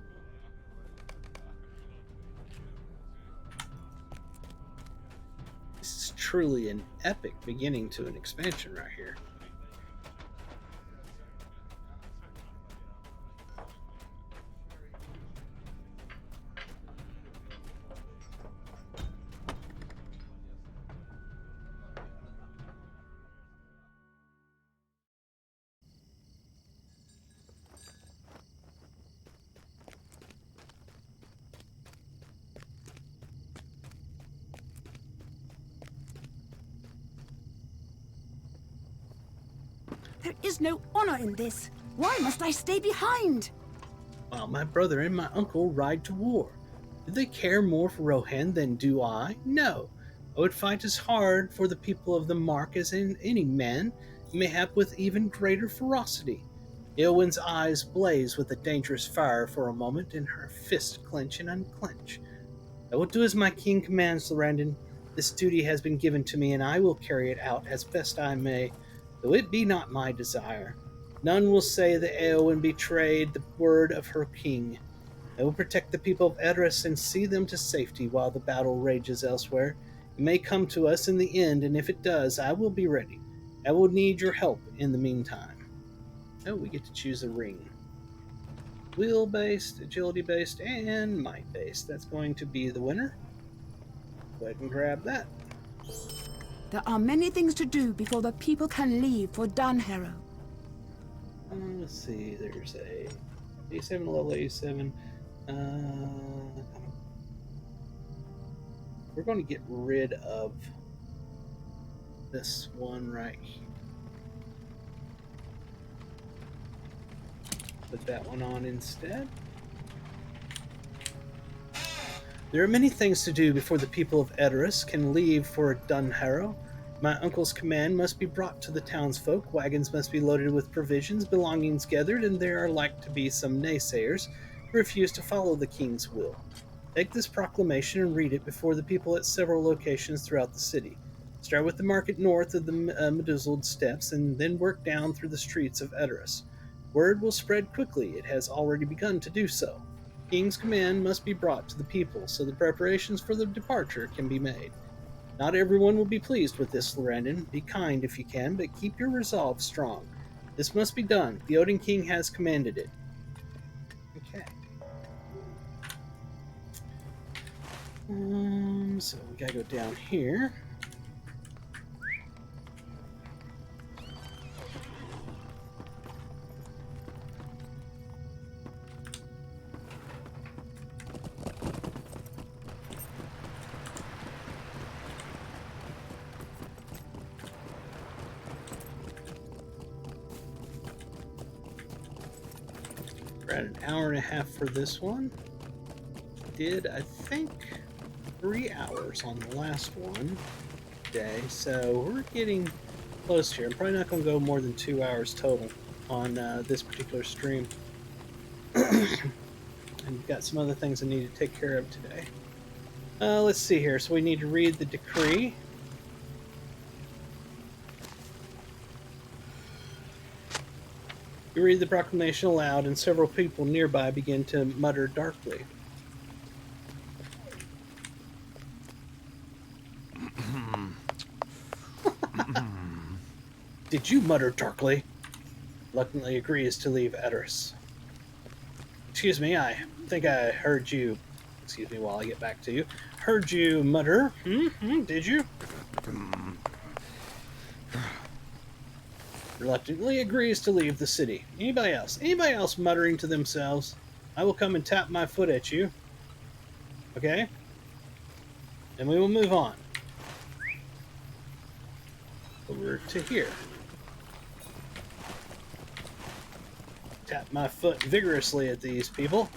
This is truly an epic beginning to an expansion right here. There is no honor in this. Why must I stay behind? While my brother and my uncle ride to war. Do they care more for Rohan than do I? No. I would fight as hard for the people of the Mark as in any man, mayhap with even greater ferocity. Eowyn's eyes blaze with a dangerous fire for a moment, and her fists clench and unclench. I will do as my king commands, Lorrandan. This duty has been given to me, and I will carry it out as best I may, though it be not my desire. None will say that Eowyn betrayed the word of her king. I will protect the people of Eddorus and see them to safety while the battle rages elsewhere. It may come to us in the end, and if it does, I will be ready. I will need your help in the meantime. Oh, we get to choose a ring. Will-based, agility-based, and might-based. That's going to be the winner. Go ahead and grab that. There are many things to do before the people can leave for Dunharrow. Let's see, there's a A7, level A7. We're going to get rid of this one right here. Put that one on instead. There are many things to do before the people of Edoras can leave for Dunharrow. My uncle's command must be brought to the townsfolk, wagons must be loaded with provisions, belongings gathered, and there are like to be some naysayers who refuse to follow the king's will. Take this proclamation and read it before the people at several locations throughout the city. Start with the market north of the Meduzled Steps, and then work down through the streets of Edoras. Word will spread quickly, it has already begun to do so. King's command must be brought to the people, so the preparations for the departure can be made. Not everyone will be pleased with this, Lorrandan. Be kind if you can, but keep your resolve strong. This must be done. The Odin King has commanded it. Okay. So we gotta go down here. We're at an hour and a half for this one. Did, I think, 3 hours on the last one today, so we're getting close here. I'm probably not going to go more than 2 hours total on this particular stream. And we've got some other things I need to take care of today. Let's see here. So we need to read the decree. You read the proclamation aloud, and several people nearby begin to mutter darkly. Did you mutter darkly? Reluctantly agrees to leave Edoras. Excuse me, I think I heard you. Excuse me while I get back to you. Heard you mutter. Did you? Reluctantly agrees to leave the city. Anybody else? Anybody else muttering to themselves? I will come and tap my foot at you. Okay? And we will move on. Over to here. Tap my foot vigorously at these people.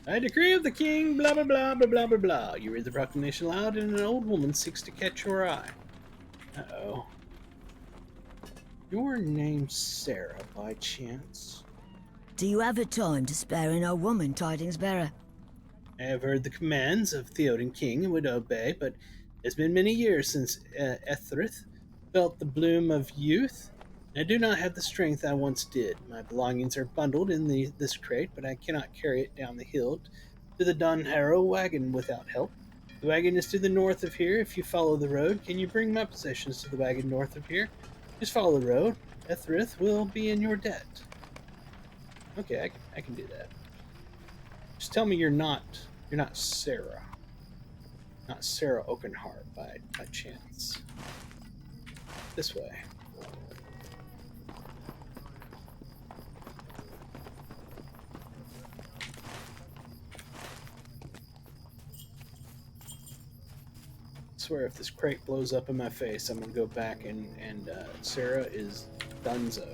I decree of the king, blah, blah, blah, blah, blah, blah, blah. You read the proclamation aloud, and an old woman seeks to catch your eye. Uh-oh. Your name's Sarah, by chance? Do you have a time to spare an old woman, tidings bearer? I have heard the commands of the Odin King and would obey, but it's been many years since Ethrith felt the bloom of youth. I do not have the strength I once did. My belongings are bundled in this crate, but I cannot carry it down the hill to the Dunharrow wagon without help. The wagon is to the north of here. If you follow the road, can you bring my possessions to the wagon north of here? Just follow the road. Ethrith will be in your debt. Okay, I can do that. Just tell me you're not Sarah. Not Sarah Oakenheart by chance. This way. I swear if this crate blows up in my face, I'm gonna go back and Sarah is dunzo.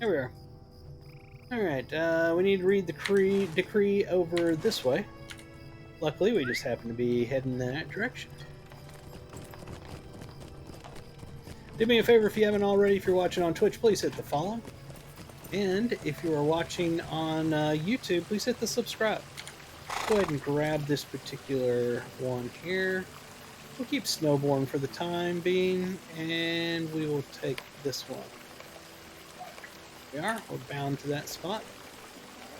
There we are. Alright, we need to read the decree over this way. Luckily, we just happen to be heading in that direction. Do me a favor if you haven't already, if you're watching on Twitch, please hit the follow. And if you are watching on YouTube, please hit the subscribe. Go ahead and grab this particular one here. We'll keep Snowborn for the time being, and we will take this one. There we are. We're bound to that spot.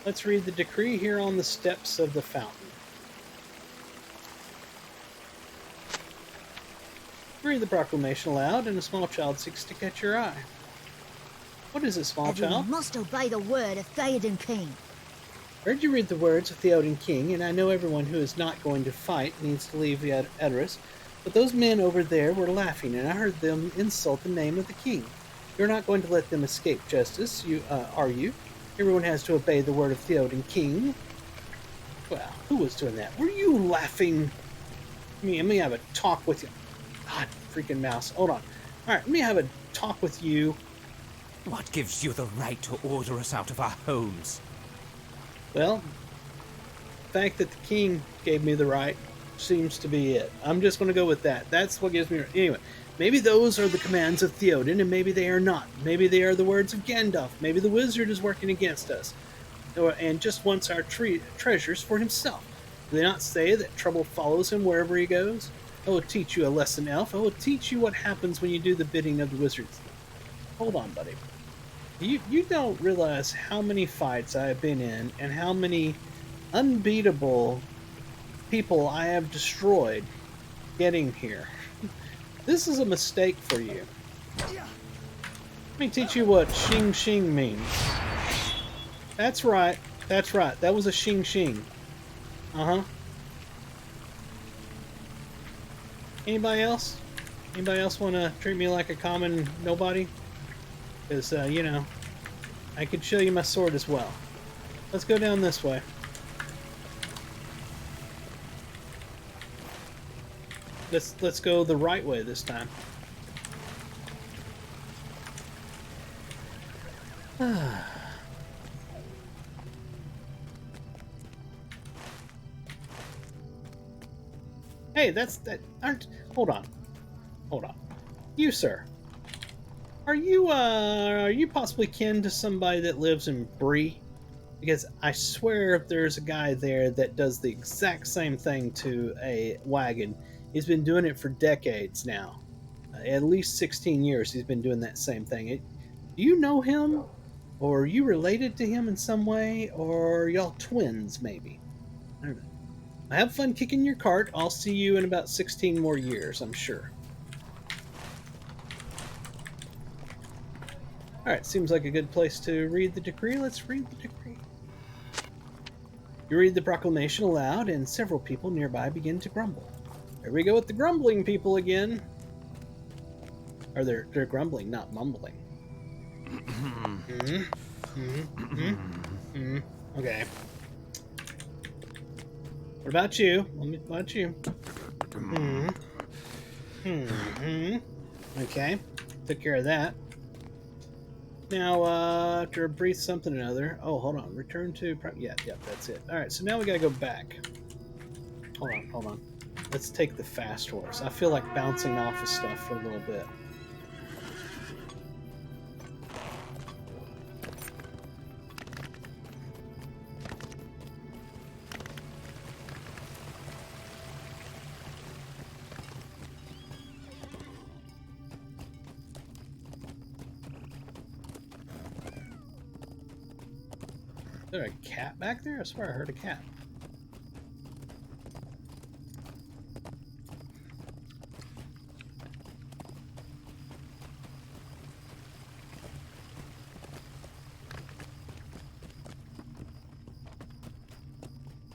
Let's read the decree here on the steps of the fountain. Read the proclamation aloud, and a small child seeks to catch your eye. What is it, small Everyone child? must obey the word of Theoden King. Heard you read the words of Theoden King, and I know everyone who is not going to fight needs to leave Edoras, but those men over there were laughing, and I heard them insult the name of the king. You're not going to let them escape justice, are you? Everyone has to obey the word of Theoden King. Well, who was doing that? Were you laughing? Let me have a talk with you. God, freaking mouse. Hold on. Alright, let me have a talk with you. What gives you the right to order us out of our homes? Well, the fact that the king gave me the right seems to be it. I'm just going to go with that. That's what gives me... Anyway, maybe those are the commands of Theoden, and maybe they are not. Maybe they are the words of Gandalf. Maybe the wizard is working against us, and just wants our treasures for himself. Do they not say that trouble follows him wherever he goes? I will teach you a lesson, elf. I will teach you what happens when you do the bidding of the wizards. Hold on, buddy. You don't realize how many fights I have been in and how many unbeatable people I have destroyed getting here. This is a mistake for you. Let me teach you what Xing Xing means. That's right. That's right. That was a Xing Xing. Uh-huh. Anybody else? Anybody else want to treat me like a common nobody? Because, you know, I could show you my sword as well. Let's go down this way. Let's go the right way this time. Hey, hold on. Hold on. You, sir. Are you possibly kin to somebody that lives in Bree? Because I swear there's a guy there that does the exact same thing to a wagon. He's been doing it for decades now. At least 16 years he's been doing that same thing. Do you know him? Or are you related to him in some way? Or y'all twins, maybe? I don't know. Have fun kicking your cart. I'll see you in about 16 more years, I'm sure. Alright, seems like a good place to read the decree. Let's read the decree. You read the proclamation aloud, and several people nearby begin to grumble. There we go with the grumbling people again. Or they're grumbling, not mumbling. Okay. What about you? What about you? Okay. Took care of that. Now, after a brief something or another... Oh, hold on. Return to... Yeah, that's it. Alright, so now we gotta go back. Hold on. Let's take the fast horse. I feel like bouncing off of stuff for a little bit. Is there a cat back there? I swear I heard a cat.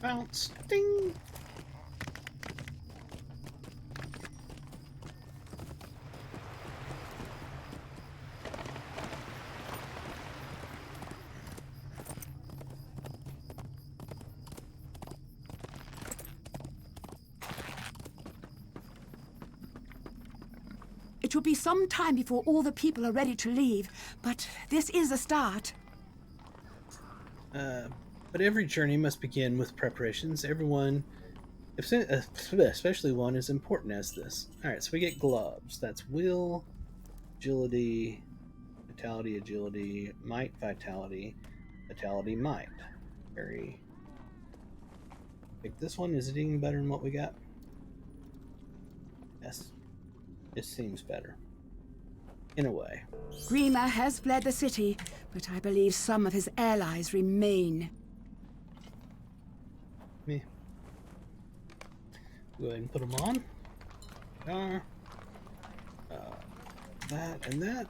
Bounce. Ding! It will be some time before all the people are ready to leave, but this is a start. But every journey must begin with preparations. Everyone, especially one as important as this. Alright, so we get gloves. That's will, agility, vitality, agility, might, vitality, vitality, might. Very Pick this one. Is it even better than what we got? Yes. It seems better. In a way. Grima has fled the city, but I believe some of his allies remain. Me. Go ahead and put them on. That and that.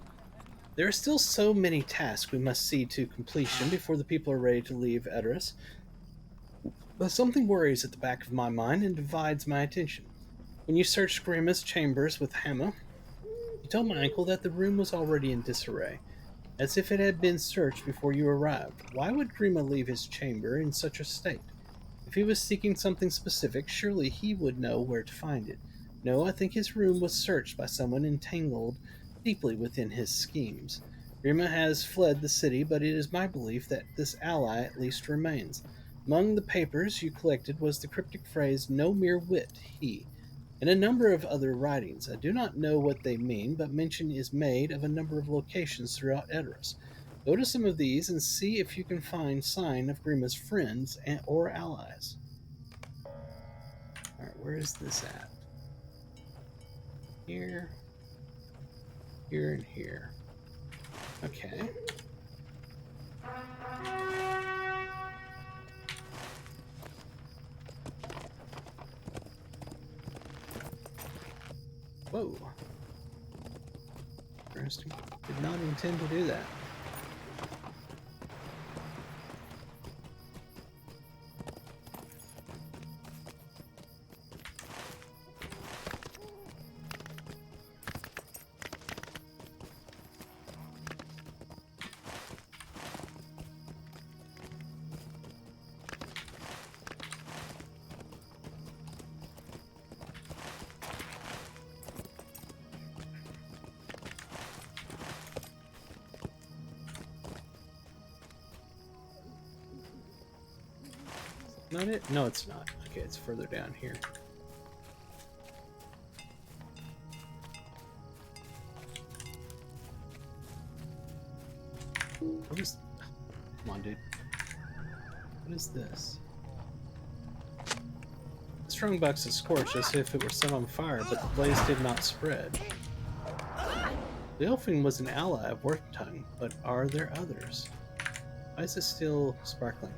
There are still so many tasks we must see to completion before the people are ready to leave Edoras. But something worries at the back of my mind and divides my attention. When you searched Grima's chambers with Hammer, you told my uncle that the room was already in disarray, as if it had been searched before you arrived. Why would Grima leave his chamber in such a state? If he was seeking something specific, surely he would know where to find it. No, I think his room was searched by someone entangled deeply within his schemes. Grima has fled the city, but it is my belief that this ally at least remains. Among the papers you collected was the cryptic phrase, "No mere wit, he," and a number of other writings. I do not know what they mean, but mention is made of a number of locations throughout Edoras. Go to some of these and see if you can find sign of Grima's friends or allies. Alright, where is this at? Here, here, and here. Okay. Whoa. Interesting. Did not intend to do that. Not it? No, it's not. Okay, it's further down here. What is... Come on, dude. What is this? The strongbox is scorched as if it were set on fire, but the blaze did not spread. The Elfin was an ally of Worthtongue, but are there others? Why is this still sparkling?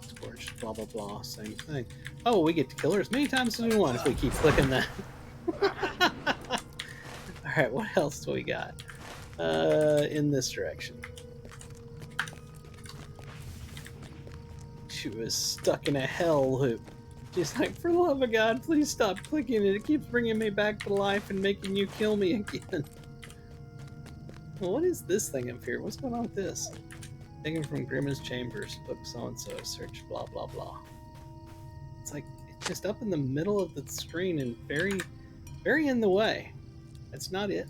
Scorched, blah blah blah, same thing. Oh, we get to kill her as many times as we want if we keep clicking that. Alright, what else do we got? In this direction. She was stuck in a hell loop. She's like, for the love of God, please stop clicking it. It keeps bringing me back to life and making you kill me again. Well, what is this thing up here? What's going on with this? Taken from Grima's chambers, book so-and-so, search blah blah blah. It's like, it's just up in the middle of the screen and very, very in the way. That's not it.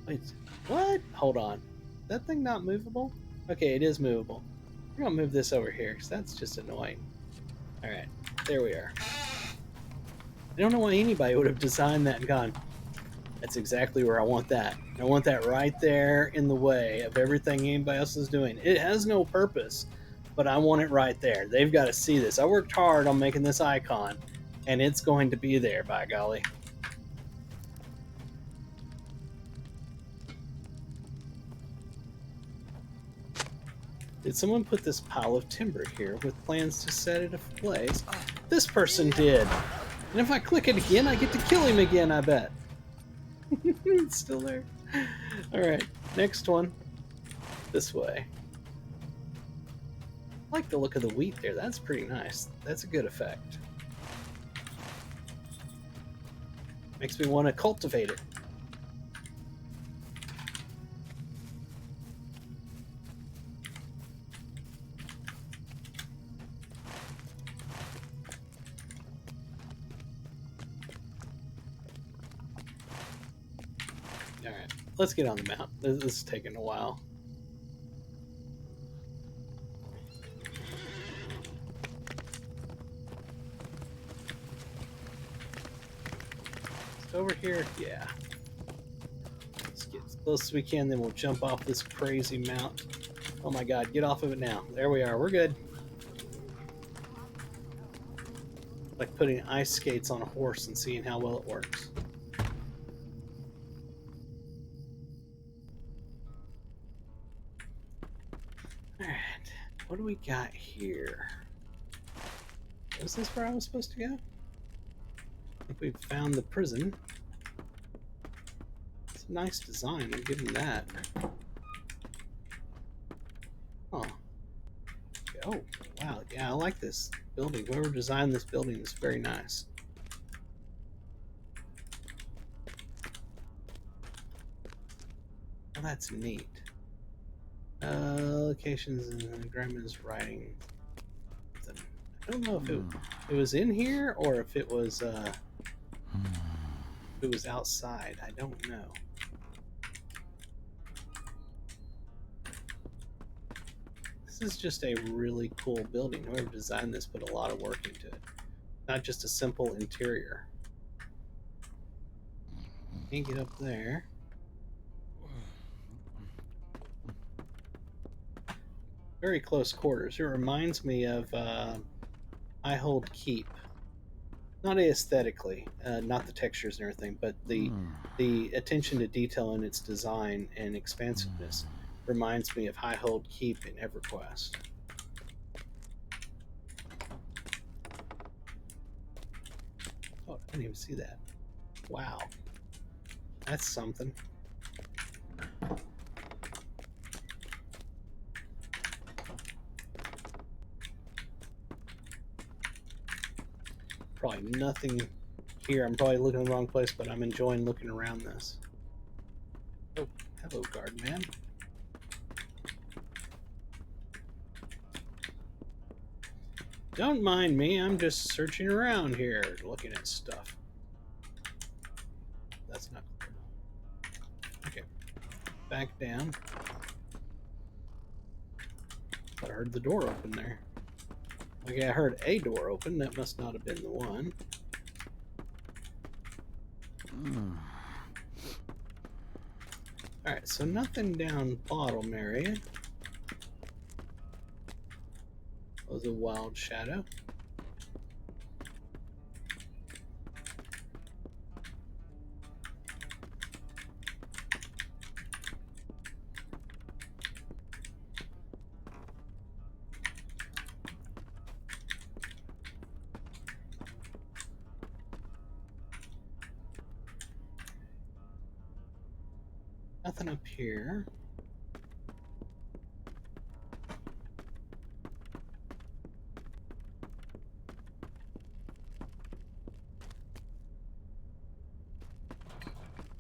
Wait, what? Hold on. That thing not movable? Okay, it is movable. We're gonna move this over here, because that's just annoying. Alright, there we are. I don't know why anybody would have designed that and gone, that's exactly where I want that. I want that right there in the way of everything anybody else is doing. It has no purpose, but I want it right there. They've got to see this. I worked hard on making this icon, and it's going to be there, by golly. Did someone put this pile of timber here with plans to set it ablaze? This person did. And if I click it again, I get to kill him again, I bet. It's still there. Alright, next one. This way. I like the look of the wheat there. That's pretty nice. That's a good effect. Makes me want to cultivate it. Alright, let's get on the mount. This is taking a while. It's over here? Yeah. Let's get as close as we can, then we'll jump off this crazy mount. Oh my god, get off of it now. There we are, we're good. like putting ice skates on a horse and seeing how well it works. Alright, what do we got here? Is this where I was supposed to go? I think we've found the prison. It's a nice design, I'll give them that. Oh. Oh, wow, yeah, I like this building. Whoever designed this building is very nice. Oh, that's neat. Locations and grandma's writing. I don't know if it was in here or if it was outside. I don't know. This is just a really cool building. Whoever designed this put a lot of work into it. Not just a simple interior. Can't get up there. Very close quarters. It reminds me of I Hold Keep. Not aesthetically, not the textures and everything, but the attention to detail in its design and expansiveness reminds me of High Hold Keep in EverQuest. Oh, I didn't even see that. Wow. That's something. Probably nothing here. I'm probably looking in the wrong place, but I'm enjoying looking around this. Oh, hello, guard man. Don't mind me, I'm just searching around here, looking at stuff. That's not clear. Okay, back down. I heard the door open there. Okay, I heard a door open. That must not have been the one. Alright, so nothing down bottom area. Was a wild shadow. Nothing up here.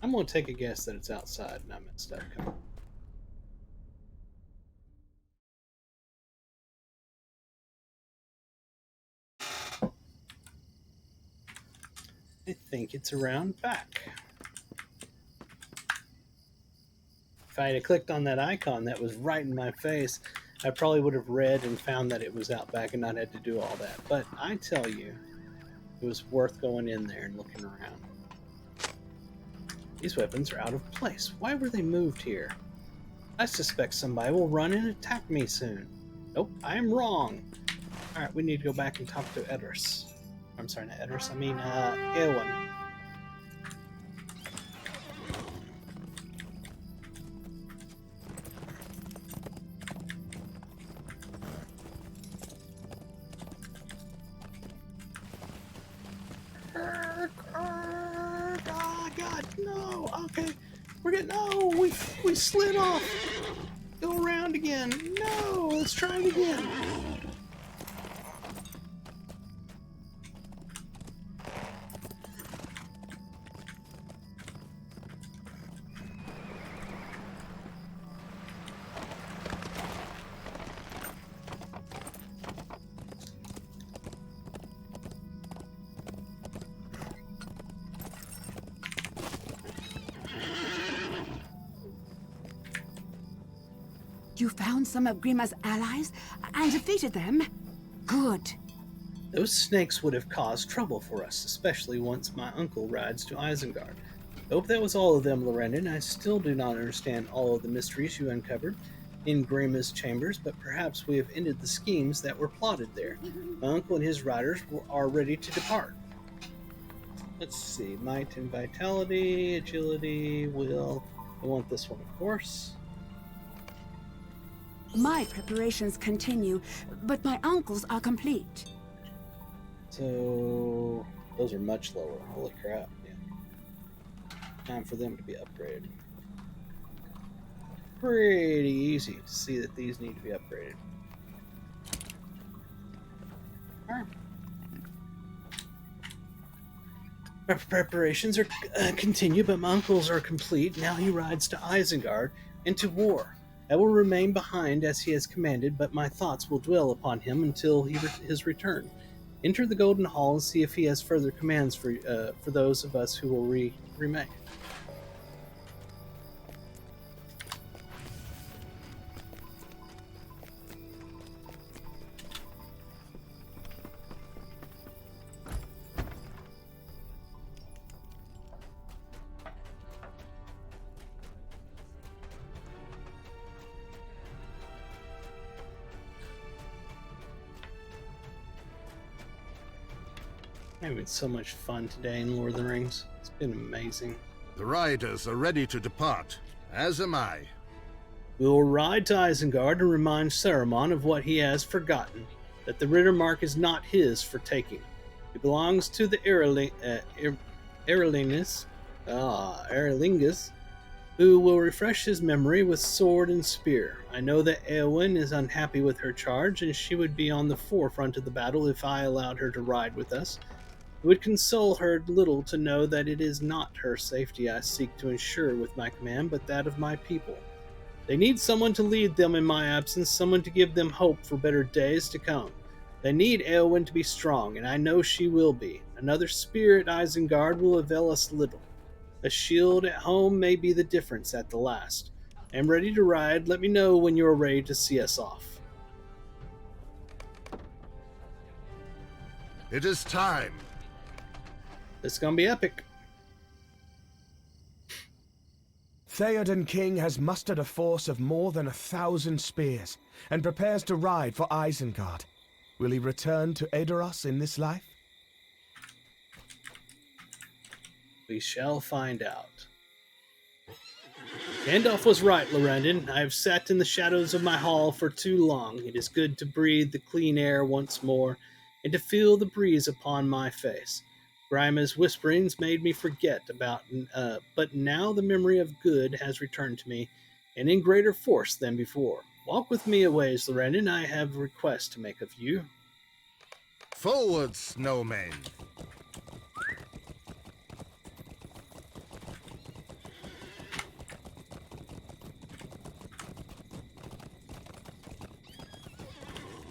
I'm going to take a guess that it's outside and I messed up. Come on. I think it's around back. If I had clicked on that icon that was right in my face, I probably would have read and found that it was out back and not had to do all that. But I tell you, it was worth going in there and looking around. These weapons are out of place. Why were they moved here? I suspect somebody will run and attack me soon. Nope, I am wrong. Alright, we need to go back and talk to Edris. I'm sorry, not Edris, I mean, Eowyn. Oh, God, no. Okay, we're getting. No, we slid off. Go around again. No, let's try it again. You found some of Grima's allies and defeated them? Good. Those snakes would have caused trouble for us, especially once my uncle rides to Isengard. I hope that was all of them, Lorrandan. I still do not understand all of the mysteries you uncovered. in Grima's chambers, but perhaps we have ended the schemes that were plotted there. My uncle and his riders are ready to depart. Let's see, might and vitality, agility, will. I want this one, of course. My preparations continue, but my uncle's are complete. So those are much lower. Holy crap! Yeah. Time for them to be upgraded. Pretty easy to see that these need to be upgraded. Alright. Our preparations are continue, but my uncle's are complete. Now he rides to Isengard and to war. I will remain behind as he has commanded, but my thoughts will dwell upon him until his return. Enter the Golden Hall and see if he has further commands for those of us who will remain. Having so much fun today in Lord of the Rings. It's been amazing. The riders are ready to depart, as am I. We will ride to Isengard and remind Saruman of what he has forgotten, that the Rittermark is not his for taking. It belongs to the Erlingus, who will refresh his memory with sword and spear. I know that Eowyn is unhappy with her charge, and she would be on the forefront of the battle if I allowed her to ride with us. It would console her little to know that it is not her safety I seek to ensure with my command, but that of my people. They need someone to lead them in my absence, someone to give them hope for better days to come. They need Eowyn to be strong, and I know she will be. Another spear at Isengard will avail us little. A shield at home may be the difference at the last. I am ready to ride. Let me know when you are ready to see us off. It is time. It's gonna be epic. Theoden King has mustered a force of more than 1,000 spears and prepares to ride for Isengard. Will he return to Edoras in this life? We shall find out. Gandalf was right, Lorrandan. I have sat in the shadows of my hall for too long. It is good to breathe the clean air once more, and to feel the breeze upon my face. Grima's whisperings made me forget but now the memory of good has returned to me, and in greater force than before. Walk with me a ways, Lorrandan. I have a request to make of you. Forward, snowmen!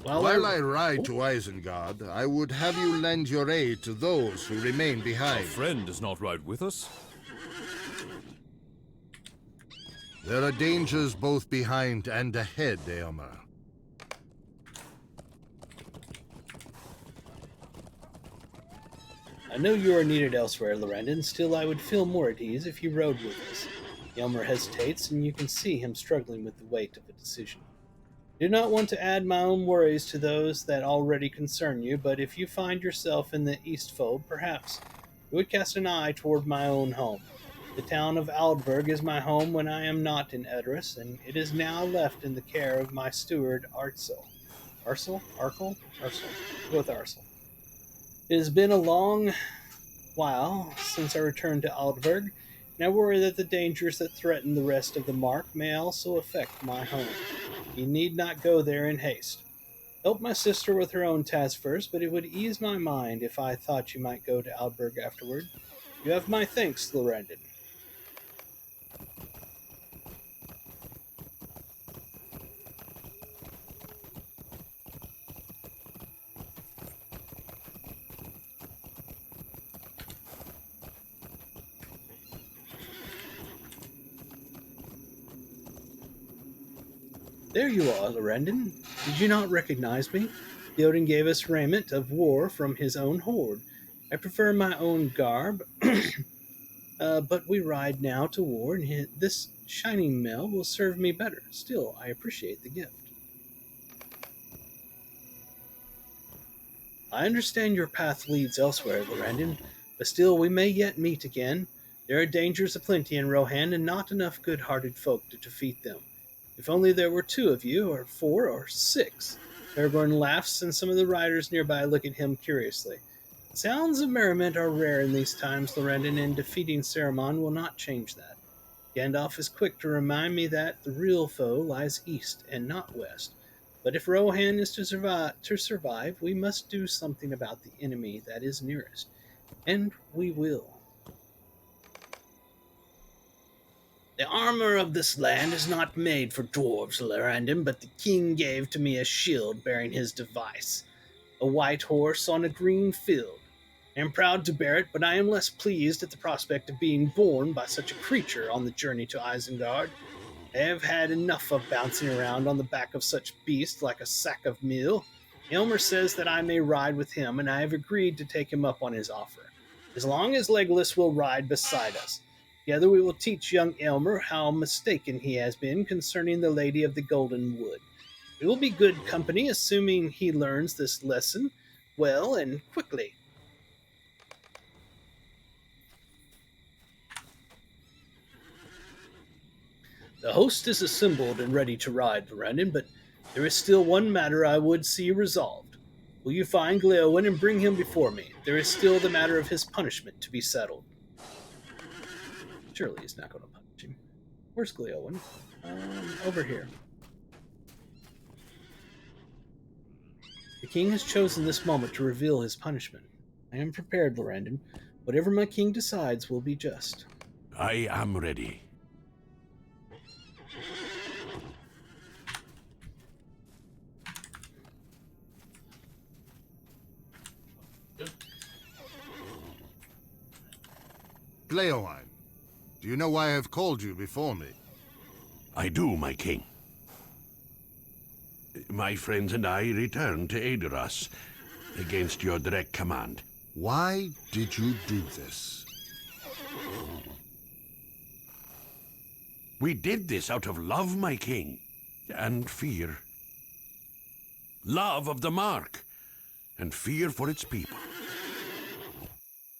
While I ride to Isengard, I would have you lend your aid to those who remain Our behind. friend does not ride with us. There are dangers both behind and ahead, Eomer. I know you are needed elsewhere, Lorrandan. Still, I would feel more at ease if you rode with us. Yelmer hesitates, and you can see him struggling with the weight of a decision. I do not want to add my own worries to those that already concern you, but if you find yourself in the Eastfold, perhaps you would cast an eye toward my own home. The town of Aldburg is my home when I am not in Edoras, and it is now left in the care of my steward, Arcel. Arcel? Arcel? Arcel. Go with Arcel. It has been a long while since I returned to Aldburg, and I worry that the dangers that threaten the rest of the Mark may also affect my home. You need not go there in haste. Help my sister with her own task first, but it would ease my mind if I thought you might go to Aldburg afterward. You have my thanks, Lorrandan. There you are, Lorrandan. Did you not recognize me? Theoden gave us raiment of war from his own hoard. I prefer my own garb, but we ride now to war in this shining mail will serve me better. Still, I appreciate the gift. I understand your path leads elsewhere, Lorrandan, but still we may yet meet again. There are dangers aplenty in Rohan, and not enough good-hearted folk to defeat them. If only there were 2 of you, or 4, or 6. Aragorn laughs, and some of the riders nearby look at him curiously. Sounds of merriment are rare in these times, Lorrandan, and defeating Saruman will not change that. Gandalf is quick to remind me that the real foe lies east and not west. But if Rohan is to survive, we must do something about the enemy that is nearest. And we will. The armor of this land is not made for dwarves, Lorrandan, but the king gave to me a shield bearing his device, a white horse on a green field. I am proud to bear it, but I am less pleased at the prospect of being borne by such a creature on the journey to Isengard. I have had enough of bouncing around on the back of such beasts like a sack of meal. Elmer says that I may ride with him, and I have agreed to take him up on his offer, as long as Legolas will ride beside us. Together we will teach young Elmer how mistaken he has been concerning the Lady of the Golden Wood. We will be good company, assuming he learns this lesson well and quickly. The host is assembled and ready to ride, Lorrandan, but there is still one matter I would see resolved. Will you find Gleowen and bring him before me? There is still the matter of his punishment to be settled. Surely he's not going to punish him. Where's Gleowen? Over here. The king has chosen this moment to reveal his punishment. I am prepared, Lorrandan. Whatever my king decides will be just. I am ready. Gleowen, do you know why I have called you before me? I do, my king. My friends and I returned to Edoras against your direct command. Why did you do this? We did this out of love, my king, and fear. Love of the Mark, and fear for its people.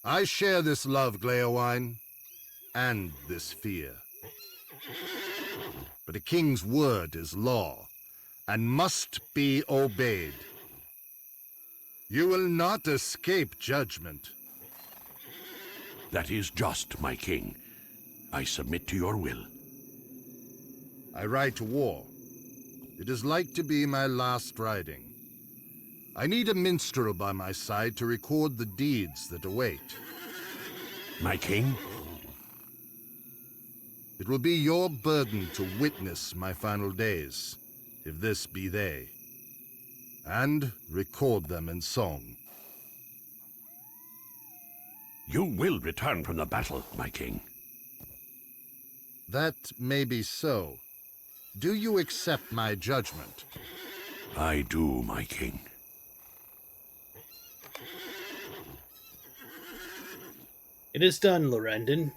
I share this love, Gleowen, and this fear. But a king's word is law, and must be obeyed. You will not escape judgment. That is just, my king. I submit to your will. I ride to war. It is like to be my last riding. I need a minstrel by my side to record the deeds that await. My king? It will be your burden to witness my final days, if this be they, and record them in song. You will return from the battle, my king. That may be so. Do you accept my judgment? I do, my king. It is done, Lorrandan.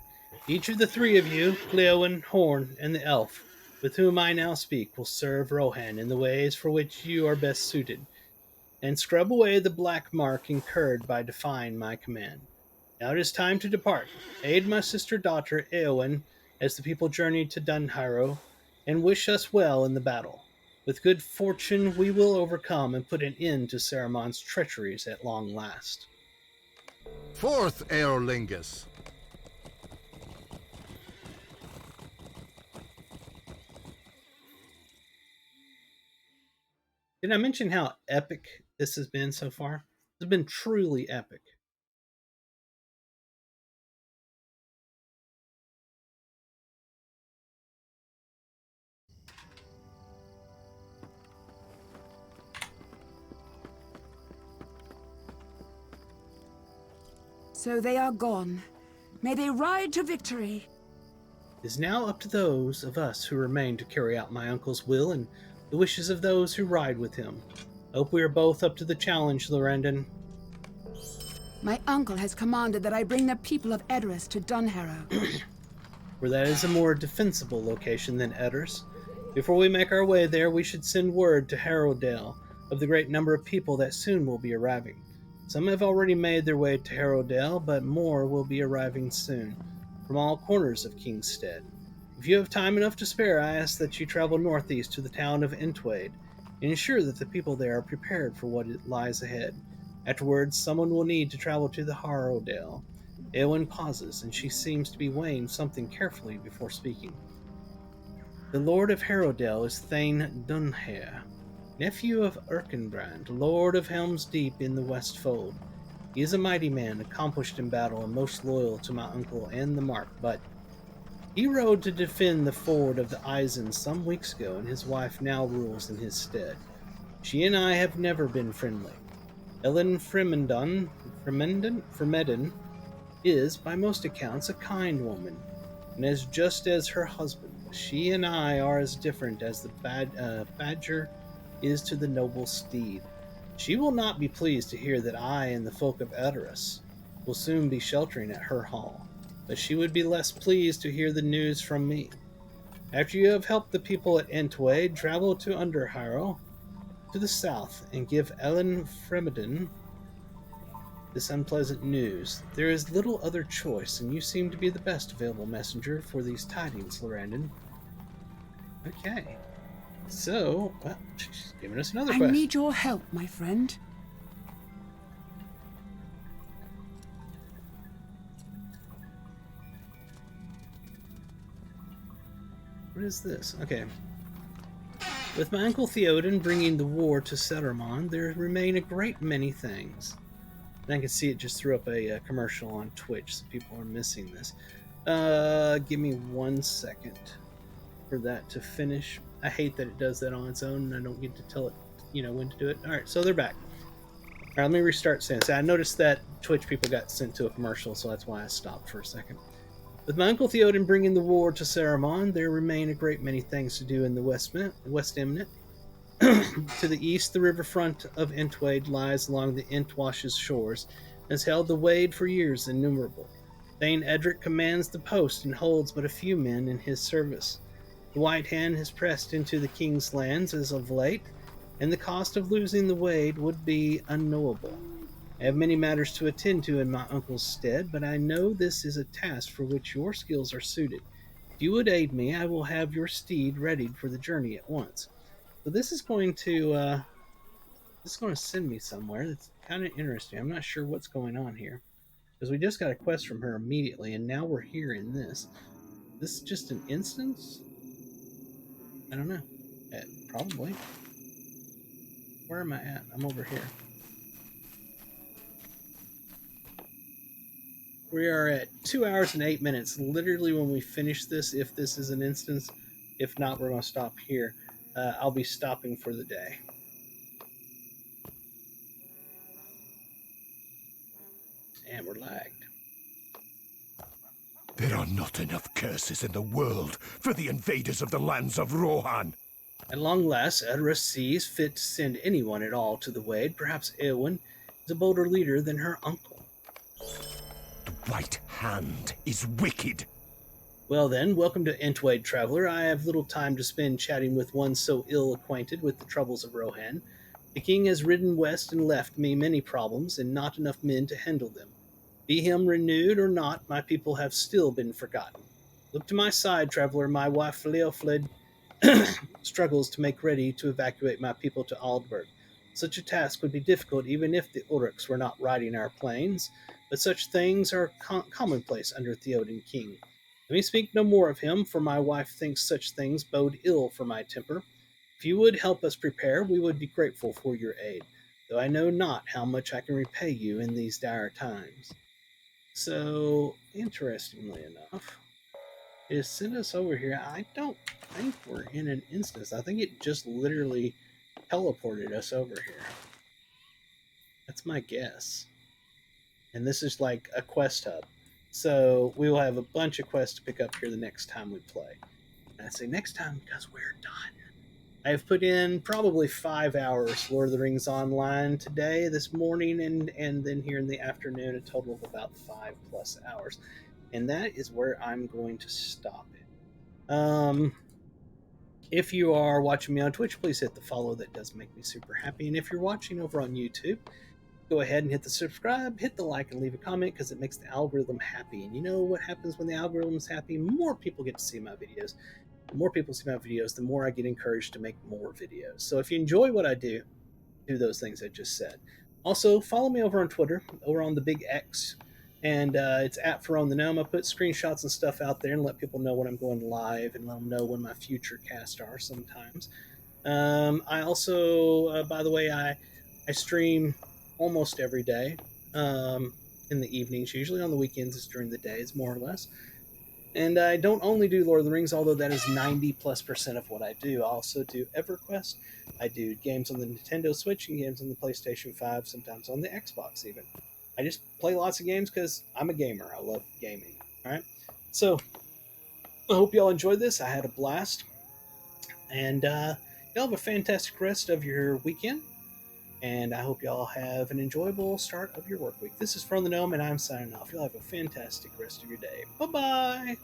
Each of the 3 of you, Gleowen, Horn, and the elf, with whom I now speak, will serve Rohan in the ways for which you are best suited, and scrub away the black mark incurred by defying my command. Now it is time to depart. Aid my sister-daughter, Eowyn, as the people journey to Dunharrow, and wish us well in the battle. With good fortune we will overcome and put an end to Saruman's treacheries at long last. Forth, Eorlingus! Did I mention how epic this has been so far? It's been truly epic. So they are gone. May they ride to victory. It is now up to those of us who remain to carry out my uncle's will and the wishes of those who ride with him. Hope we are both up to the challenge, Lorrandan. My uncle has commanded that I bring the people of Edoras to Dunharrow. for that is a more defensible location than Edders. Before we make our way there, we should send word to Harrowdale of the great number of people that soon will be arriving. Some have already made their way to Harrowdale, but more will be arriving soon, from all corners of Kingstead. If you have time enough to spare, I ask that you travel northeast to the town of Entwade, and ensure that the people there are prepared for what lies ahead. Afterwards, someone will need to travel to the Harrowdale. Eowyn pauses, and she seems to be weighing something carefully before speaking. The Lord of Harrowdale is Thane Dunhair, nephew of Erkenbrand, Lord of Helm's Deep in the Westfold. He is a mighty man, accomplished in battle, and most loyal to my uncle and the Mark, but he rode to defend the ford of the Eisen some weeks ago, and his wife now rules in his stead. She and I have never been friendly. Ellen Fremeden is, by most accounts, a kind woman, and as just as her husband. She and I are as different as the badger is to the noble steed. She will not be pleased to hear that I and the folk of Edoras will soon be sheltering at her hall, but she would be less pleased to hear the news from me. After you have helped the people at Entwade, travel to Underharrow, to the south, and give Ellen Fremeden this unpleasant news. There is little other choice, and you seem to be the best available messenger for these tidings, Lorrandan. Okay. So, well, she's giving us another I quest. need your help, my friend. What is this? Okay. With my uncle Theoden bringing the war to Saruman, there remain a great many things. And I can see it just threw up a commercial on Twitch, so people are missing this. Give me 1 second for that to finish. I hate that it does that on its own, and I don't get to tell it, when to do it. All right, so they're back. All right, let me restart since. I noticed that Twitch people got sent to a commercial, so that's why I stopped for a second. With my uncle Theoden bringing the war to Saruman, there remain a great many things to do in the West Eminent. To the east, the riverfront of Entwade lies along the Entwash's shores, and has held the Wade for years innumerable. Thane Edric commands the post and holds but a few men in his service. The White Hand has pressed into the king's lands as of late, and the cost of losing the Wade would be unknowable. I have many matters to attend to in my uncle's stead, but I know this is a task for which your skills are suited. If you would aid me, I will have your steed readied for the journey at once. So this is going to send me somewhere. That's kind of interesting. I'm not sure what's going on here, because we just got a quest from her immediately, and now we're here in this. This is just an instance? I don't know. Probably. Where am I at? I'm over here. We are at 2 hours and 8 minutes. Literally when we finish this, if this is an instance. If not, we're going to stop here. I'll be stopping for the day. And we're lagged. There are not enough curses in the world for the invaders of the lands of Rohan. At long last, Edoras sees fit to send anyone at all to the Wade. Perhaps Eowyn is a bolder leader than her uncle. The White Hand is wicked. Well then, welcome to Entwade, traveler. I have little time to spend chatting with one so ill acquainted with the troubles of Rohan. The king has ridden west and left me many problems, and not enough men to handle them. Be him renewed or not, my people have still been forgotten. Look to my side, traveler. My wife Leofled struggles to make ready to evacuate my people to Aldburg. Such a task would be difficult even if the Uruks were not riding our plains, but such things are commonplace under Theoden King. Let me speak no more of him, for my wife thinks such things bode ill for my temper. If you would help us prepare, we would be grateful for your aid, though I know not how much I can repay you in these dire times. So, interestingly enough, it sent us over here. I don't think we're in an instance. I think it just literally teleported us over here. That's my guess. And this is like a quest hub. So we will have a bunch of quests to pick up here the next time we play. And I say next time because we're done. I have put in probably 5 hours Lord of the Rings Online today, this morning, and then here in the afternoon, a total of about 5+ hours. And that is where I'm going to stop it. If you are watching me on Twitch, please hit the follow. That does make me super happy. And if you're watching over on YouTube, go ahead and hit the subscribe, hit the like, and leave a comment because it makes the algorithm happy. And you know what happens when the algorithm's happy? More people get to see my videos. The more people see my videos, the more I get encouraged to make more videos. So if you enjoy what I do those things I just said. Also, follow me over on Twitter, over on the big X, and it's at For On the Gnome. I put screenshots and stuff out there and let people know when I'm going live and let them know when my future casts are sometimes. I also, by the way, I stream almost every day in the evenings, usually on the weekends. It's during the days, more or less. And I don't only do Lord of the Rings, although that is 90+% of what I do. I also do EverQuest. I do games on the Nintendo Switch and games on the PlayStation 5, sometimes on the Xbox even. I just play lots of games because I'm a gamer. I love gaming. All right. So I hope y'all enjoyed this. I had a blast. And y'all have a fantastic rest of your weekend. And I hope y'all have an enjoyable start of your work week. This is From the Gnome, and I'm signing off. Y'all have a fantastic rest of your day. Bye-bye.